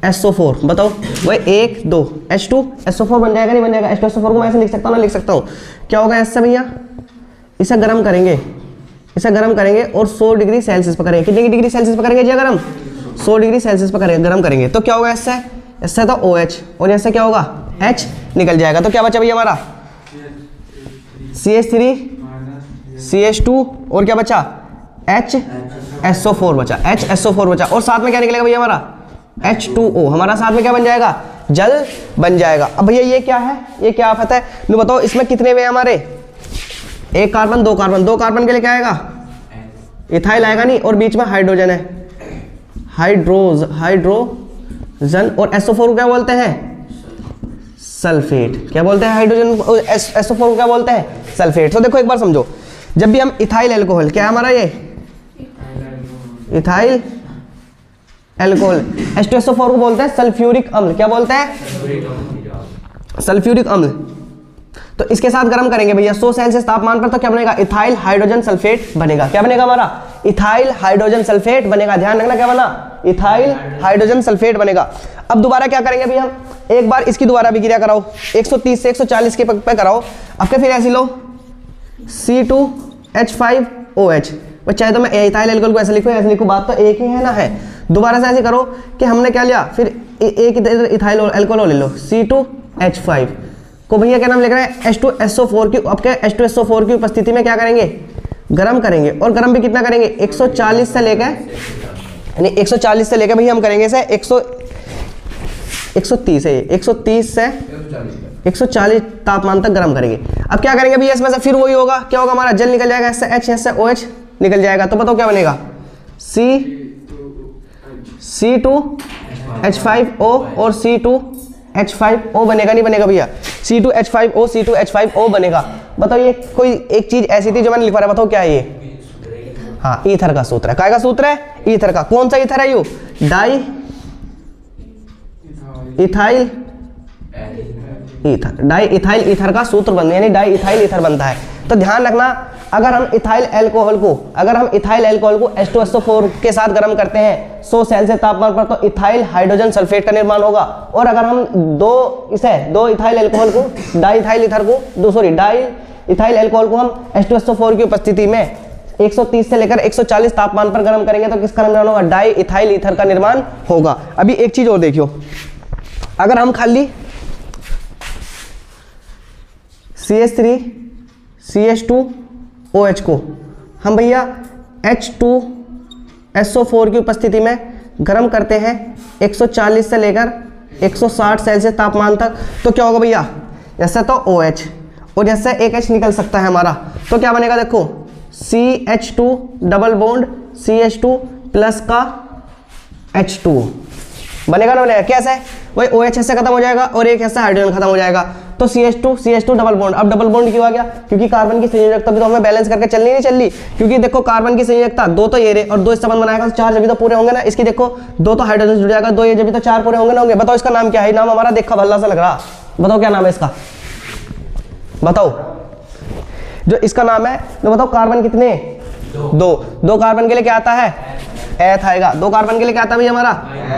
HSO4, बताओ वही 1 2 H2SO4 बन जाएगा नहीं बन जाएगा? H2SO4 को मैं ऐसे लिख सकता हूँ ना? लिख सकता हूँ। क्या होगा इससे भैया? इसे गर्म करेंगे, और 100 डिग्री सेल्सियस पर करेंगे। कितने डिग्री सेल्सियस पर करेंगे जी गर्म? 100 डिग्री सेल्सियस पर गर्म करेंगे। तो क्या होगा इससे तो OH, और इससे क्या होगा? H निकल जाएगा। तो क्या बचा भैया हमारा? CH3 CH2 और क्या बचा? HSO4 बचा, HSO4 बचा। और साथ में क्या निकलेगा भैया हमारा? H2O। हमारा साथ में क्या बन जाएगा? जल बन जाएगा। अब भैया ये क्या है? ये क्या आफत है? नो बताओ, इसमें कितने वे हमारे? 1 कार्बन 2 कार्बन, 2 कार्बन के लिए क्या आएगा? इथाइल आएगा नहीं, और बीच में हाइड्रोजन है, हाइड्रोजन। और SO4 को क्या बोलते हैं? सल्फेट। क्या बोलते हैं? हाइड्रोजन। SO4 को क्या बोलते हैं? सल्फेट। तो देखो एक बार समझो, जब भी हम इथाइल अल्कोहल, क्या है हमारा ये? Ethyl alcohol. H2SO4 को बोलते हैं सल्फ्यूरिक अम्ल। क्या बोलते हैं? सल्फ्यूरिक अम्ल। तो इसके साथ गर्म करेंगे भैया 100 सेल्सियस तापमान पर, तो क्या बनेगा? इथाइल हाइड्रोजन सल्फेट बनेगा। क्या बनेगा हमारा? इथाइल हाइड्रोजन सल्फेट बनेगा। ध्यान रखना क्या बना? इथाइल हाइड्रोजन सल्फेट बनेगा। अब दोबारा क्या करेंगे भैया हम? एक बार इसकी दोबारा अभिक्रिया कराओ, 130 से 140 के पे कराओ। अब क्या फिर ऐसी लो C2H5OH। चाहे तो मैं इथाइल अल्कोहल को ऐसे लिखूं, बात तो एक ही है ना है। दोबारा से ऐसे करो कि हमने क्या लिया, फिर एक इथाइल अल्कोहल ले लो, C2H5 को भैया क्या नाम लिख रहे हैं? H2SO4 की। अब क्या H2SO4 की उपस्थिति में क्या करेंगे? गर्म करेंगे। और गर्म भी कितना करेंगे? 140 से लेकर, यानी 140 से लेकर भैया हम करेंगे इसे 130 से 140 तापमान तक गर्म करेंगे। अब क्या करेंगे भैया इसमें से? फिर वही होगा, क्या होगा हमारा? जल निकल जाएगा, इससे H से OH निकल जाएगा। तो बताओ क्या बनेगा? C2H5O और C2H5O बनेगा नहीं बनेगा भैया? C2H5O बनेगा। बताओ ये कोई एक चीज ऐसी थी जो मैंने लिखवा रहा, बताओ क्या है ये? हाँ, ईथर का सूत्र है। काय का सूत्र है? ईथर का। कौन सा ईथर है? You di ethyl ether, di ethyl ether का सूत्र बनता है, यानी डाई इथाइल ईथर बनता है। तो ध्यान रखना, अगर हम इथाइल अल्कोहल को H2SO4 के साथ गर्म करते हैं 100 सेल्सियस तापमान पर, तो इथाइल हाइड्रोजन सल्फेट का निर्माण होगा। और अगर हम दो इथाइल अल्कोहल को डाई इथाइल अल्कोहल को हम H2SO4 की उपस्थिति में 130 से लेकर 140 तापमान पर गर्म करेंगे तो किसका निर्माण होगा? डाई इथाइल ईथर का निर्माण होगा। अभी एक चीज और देखियो, अगर हम खाली CH3 CH2OH को हम भैया H2SO4 की उपस्थिति में गर्म करते हैं 140 से लेकर 160 सेल्सियस तापमान तक, तो क्या होगा भैया? जैसे तो OH और जैसे एक H निकल सकता है हमारा, तो क्या बनेगा? देखो CH2 double bond CH2 plus का H2 बनेगा ना, बनेगा कैसे? वही OH से खत्म हो जाएगा और एक ऐसा हाइड्रोजन खत्म हो जाएगा, तो CH2 डबल बॉन्ड। अब डबल बॉन्ड क्यों आ गया? क्योंकि कार्बन की संयोजकता भी तो हमें बैलेंस करके चलनी नहीं चल रही, क्योंकि देखो कार्बन की संयोजकता 2 तो ये रे और 2 इससे बन बनाएगा तो 4 जब भी तो पूरे होंगे ना। इसकी देखो 2 तो हाइड्रोजन जुड़ जाएगा, 2 ये जब भी तो 4 पूरे होंगे ना होंगे। बताओ इसका नाम क्या है? नाम हमारा देखा भल्ला सा लग रहा, बताओ क्या नाम है इसका? बताओ जो इसका नाम है, तो बताओ कार्बन कितने? 2 कार्बन के लिए क्या आता है? एथ आएगा। 2 कार्बन के लिए क्या आता है भैया हमारा?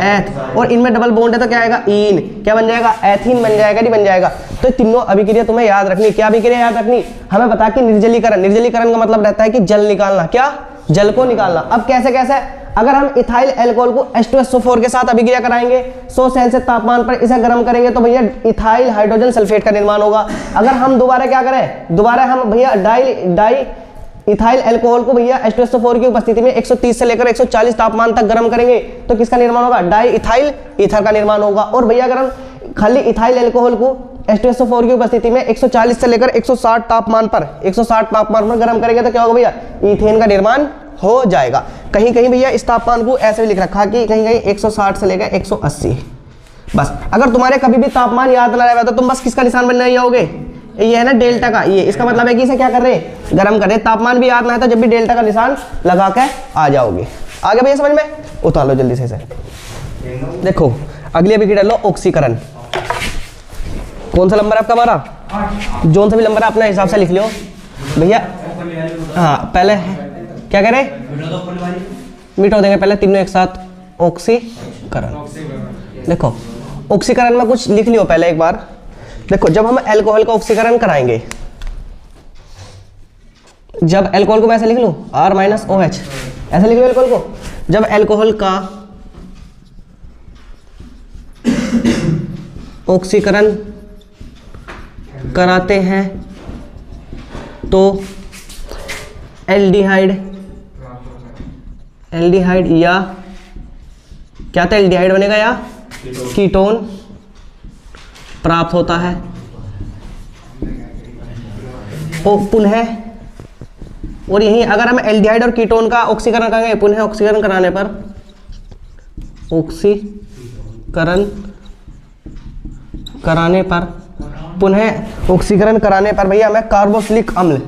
एथ। और इनमें डबल बॉन्ड है तो क्या आएगा? इन। क्या बन जाएगा? एथीन बन जाएगा, नहीं बन जाएगा। तो तीनों अभिक्रिया तुम्हें याद रखनी। क्या अभिक्रिया याद रखनी? हमें बता कि निर्जलीकरण का मतलब रहता है कि जल निकालना। क्या? जल को निकालना। अब कैसे कैसे? अगर हम इथाइल अल्कोहल को H2SO4 के साथ अभिक्रिया कराएंगे 100 सेल्सियस तापमान पर, इसे गर्म करेंगे तो भैया इथाइल हाइड्रोजन सल्फेट का निर्माण होगा। अगर हम दोबारा क्या करें? दोबारा हम भैया डाई इथाइल अल्कोहल को भैया H2SO4 की उपस्थिति में 130 से लेकर 140 तापमान तक गर्म करेंगे तो किसका निर्माण होगा? डाई इथाइल ईथर का निर्माण होगा। और भैया अगर हम खाली इथाइल अल्कोहल को H2SO4 की उपस्थिति में 140 से लेकर 160 तापमान पर गर्म करेंगे तो क्या होगा भैया? ईथेन का निर्माण हो जाएगा। कहीं कहीं भैया इस तापमान को ऐसे भी लिख रखा कि कहीं कहीं 160 से लेकर 180। बस अगर तुम्हारे कभी भी तापमान याद ना रहे तो तुम बस किसका निशान बनने जाओगे? ये है ना डेल्टा का, ये इसका मतलब है कि इसे क्या कर रहे हैं? गर्म कर रहे हैं। तापमान भी याद ना है तो जब भी डेल्टा का निशान लगा के आ जाओगे। आगे भैया समझ में? उतार लो जल्दी से इसे। देखो अगली अभिक्रिया लो, ऑक्सीकरण। कौन सा नंबर है आपका? हमारा जोन सा भी नंबर है, अपने हिसाब से लिख लो भैया। हाँ पहले क्या कह रहे? मिटा देंगे पहले तीनों एक साथ। ऑक्सीकरण। देखो ऑक्सीकरण में कुछ लिख लियो पहले एक बार। देखो जब हम अल्कोहल का ऑक्सीकरण कराएंगे, जब अल्कोहल को मैं ऐसे लिख लूं R-OH, ऐसे लिख लो अल्कोहल को। जब अल्कोहल का ऑक्सीकरण कराते हैं तो एल्डिहाइड या क्या था? एल्डिहाइड बनेगा या कीटोन प्राप्त होता है। पुनः और यही अगर हम एल्डिहाइड और कीटोन का ऑक्सीकरण करेंगे, पुनः ऑक्सीकरण कराने पर पुनः ऑक्सीकरण कराने पर भैया हमें कार्बोक्सिलिक अम्ल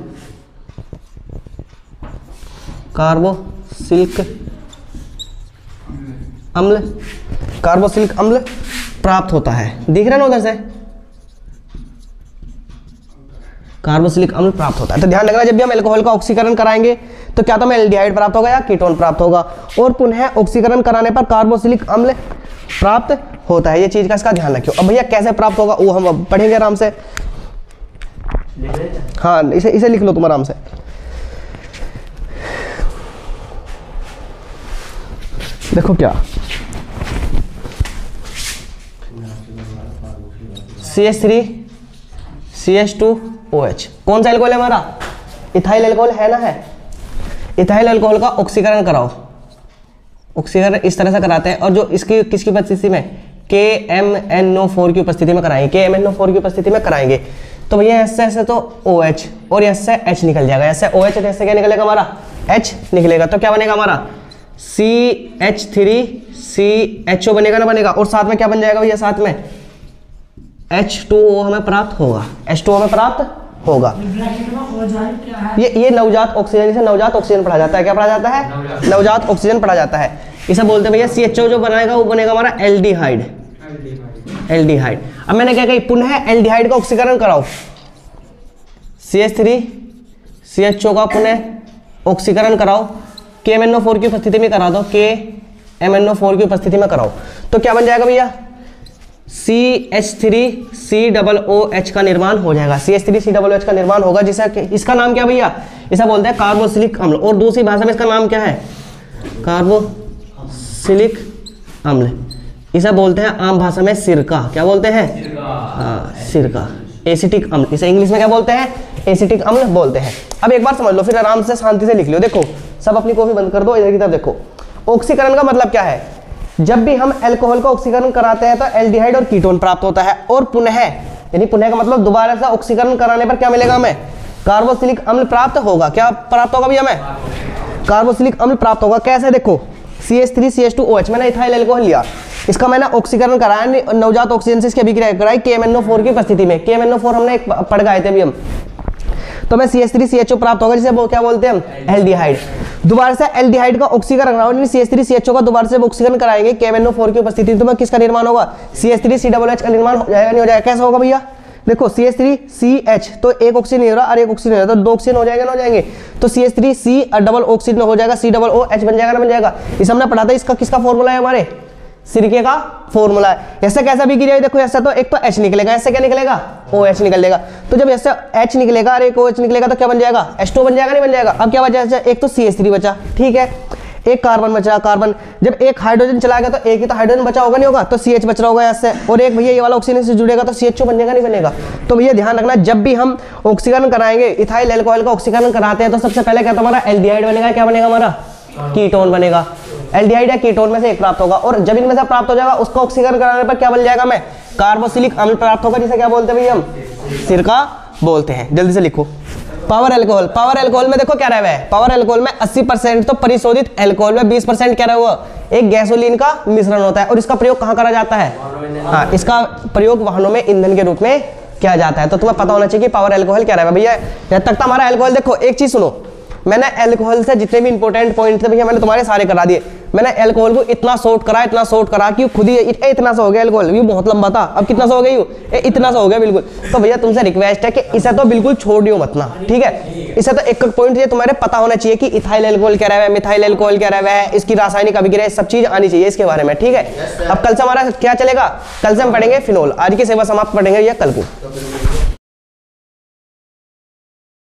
प्राप्त होता है। दिख रहा है ना उधर से? कार्बोक्सिलिक अम्ल प्राप्त होता है। तो ध्यान रखना जब भी हम अल्कोहल का ऑक्सीकरण कराएंगे तो क्या तो हमें एल्डिहाइड प्राप्त होगा या कीटोन प्राप्त होगा, और पुनः ऑक्सीकरण कराने पर कार्बोक्सिलिक अम्ल प्राप्त होता है। ये चीज का इसका ध्यान रखियो। अब भैया कैसे प्राप्त होगा वो हम अब पढ़ेंगे आराम से। हाँ इसे लिख लो तुम आराम से। देखो क्या CH3 CH2OH कौन सा अल्कोहल है हमारा? इथाइल अल्कोहल है ना? है। इथाइल अल्कोहल का ऑक्सीकरण कराओ। ऑक्सीकरण इस तरह से कराते हैं, और जो इसकी किसकी उपस्थिति में? KMnO4 की उपस्थिति में कराएंगे। KMnO4 की उपस्थिति में कराएंगे तो भैया ऐसे ऐसे तो OH और ऐसे H निकल जाएगा। ऐसे OH और ऐसे क्या निकलेगा हमारा? H निकलेगा। तो क्या बनेगा हमारा? CH3CHO बनेगा ना? बनेगा। और साथ में क्या बन जाएगा भैया? साथ में H2O हमें प्राप्त होगा। H2O हमें प्राप्त होगा। ये नवजात ऑक्सीजन, इसे नवजात ऑक्सीजन पढ़ा जाता है। क्या पढ़ा जाता है? नवजात ऑक्सीजन पढ़ा जाता है। इसे बोलते हैं भैया CHO जो बनाएगा वो बनेगा हमारा एल्डिहाइड। अब मैंने क्या कही? पुनः एल्डिहाइड का ऑक्सीकरण कराओ। CH3 CHO का पुनः ऑक्सीकरण कराओ, KMnO4 की उपस्थिति में करा दो, KMnO4 की उपस्थिति में कराओ, तो क्या बन जाएगा भैया, CH3COOH का निर्माण हो जाएगा। CH3COOH का निर्माण होगा, जिसे इसका नाम क्या भैया, इसे बोलते हैं कार्बोक्सिलिक अम्ल, और दूसरी भाषा में इसका नाम क्या है, कार्बोक्सिलिक अम्ल। इसे बोलते हैं आम भाषा में सिरका। क्या बोलते हैं, सिरका, एसिटिक अम्ल। इसे इंग्लिश में क्या बोलते हैं, एसिटिक अम्ल बोलते हैं। अब एक बार समझ लो, फिर आराम से शांति से लिख लो। देखो सब अपनी कॉपी बंद कर दो, इधर की तरफ देखो। ऑक्सीकरण का मतलब क्या है, जब भी हम अल्कोहल का ऑक्सीकरण कराते हैं तो एल्डिहाइड और कीटोन प्राप्त होता है, और पुनः, यानी पुनः का मतलब दोबारा से ऑक्सीकरण कराने पर क्या मिलेगा हमें, कार्बोक्सिलिक अम्ल प्राप्त होगा। क्या प्राप्त होगा भैया हमें, कार्बोक्सिलिक अम्ल प्राप्त होगा। कैसे, देखो CH3CH2OH, मैंने इथाइल अल्कोहल लिया, इसका मैंने ऑक्सीकरण कराया, नवजात ऑक्सीजन से इसकी अभिक्रिया कराई KMnO4 की उपस्थिति में। KMnO4 हमने एक पढ़ गए थे अभी हम, तो मैं CH3CHO प्राप्त होगा, जिसे क्या बोलते हैं हम, एल्डिहाइड। दोबारा से एल्डिहाइड का ऑक्सीकरण कराओ, CH3CHO का दोबारा से ऑक्सीकरण कराएंगे KMnO4 की उपस्थिति, तो मैं किसका निर्माण होगा, CH3COOH का निर्माण हो जाएगा, नहीं हो जाएगा। कैसा होगा भैया, देखो CH3CH, तो एक ऑक्सीजन नहीं हो रहा और एक ऑक्सीजन हो रहा, तो दो ऑक्सीजन हो जाएगा ना, हो जाएंगे, तो CH3C डबल ऑक्सीजन हो जाएगा, COOH बन जाएगा ना, बन जाएगा। इसे हमने पढ़ा था, इसका किसका फॉर्मूला है, हमारे सिरके का फॉर्मूला है। ऐसे कैसा भी गिरेगा, देखो ऐसा तो एक तो H निकलेगा, ऐसे क्या निकलेगा, OH निकलेगा, तो जब ऐसे H निकलेगा और एक OH निकलेगा तो क्या बन जाएगा, H2 बन जाएगा, नहीं बन जाएगा। अब क्या बचा, एक तो CH3 बचा, ठीक है, एक कार्बन बचा, कार्बन, जब एक हाइड्रोजन चला गया तो एक ही तो हाइड्रोजन बचा होगा, नहीं होगा, तो CH बच रहा होगा ऐसे, और एक भैया ये वाला ऑक्सीजन से जुड़ेगा तो CHO बन जाएगा, नहीं बनेगा। तो भैया ध्यान रखना, जब भी हम ऑक्सीकरण कराएंगे, इथाइल अल्कोहल का ऑक्सीकरण कराते हैं, तो सबसे पहले क्या, हमारा एल्डिहाइड बनेगा, क्या बनेगा हमारा, कीटोन बनेगा। एल्डिहाइड या कीटोन में से एक प्राप्त होगा, और जब इनमें से प्राप्त हो जाएगा, उसका ऑक्सीकरण कराने पर क्या बन जाएगा, हमें कार्बोक्सिलिक अम्ल प्राप्त होगा, जिसे क्या बोलते हैं भैया हम, सिरका बोलते हैं। जल्दी से लिखो। पावर अल्कोहल, पावर अल्कोहल में देखो क्या रहा है, पावर अल्कोहल में 80% तो परिशोधित अल्कोहल में 20% क्या रहा हुआ, एक गैसोलीन का मिश्रण होता है, और इसका प्रयोग कहाँ करा जाता है, हाँ, इसका प्रयोग वाहनों में ईंधन के रूप में किया जाता है। तो तुम्हें पता होना चाहिए कि पावर अल्कोहल क्या रहा है भैया। जब तक हमारा अल्कोहल, देखो एक चीज सुनो, मैंने अल्कोहल से जितने भी इंपॉर्टेंट पॉइंट थे भैया मैंने तुम्हारे सारे करा दिए। मैंने अल्कोहल को इतना शॉर्ट करा कि खुद ही इतना सा हो गया अल्कोहल, ये बहुत लंबा था, अब कितना सा हो गया, इतना सा हो गया बिल्कुल। तो भैया तुमसे रिक्वेस्ट है कि इसे तो बिल्कुल छोड़ियो मत ना, ठीक है। इसे तो एक पॉइंट ये तुम्हारे पता होना चाहिए कि इथाइल अल्कोहल क्या रहा है, मिथाइल अल्कोहल क्या रहा है, इसकी रासायनिक अभिक्रिया, सब चीज आनी चाहिए इसके बारे में, ठीक है। अब कल से हमारा क्या चलेगा, कल से हम पढ़ेंगे फिनोल। आज की सेवा समाप्त पढ़ेंगे भैया कल को।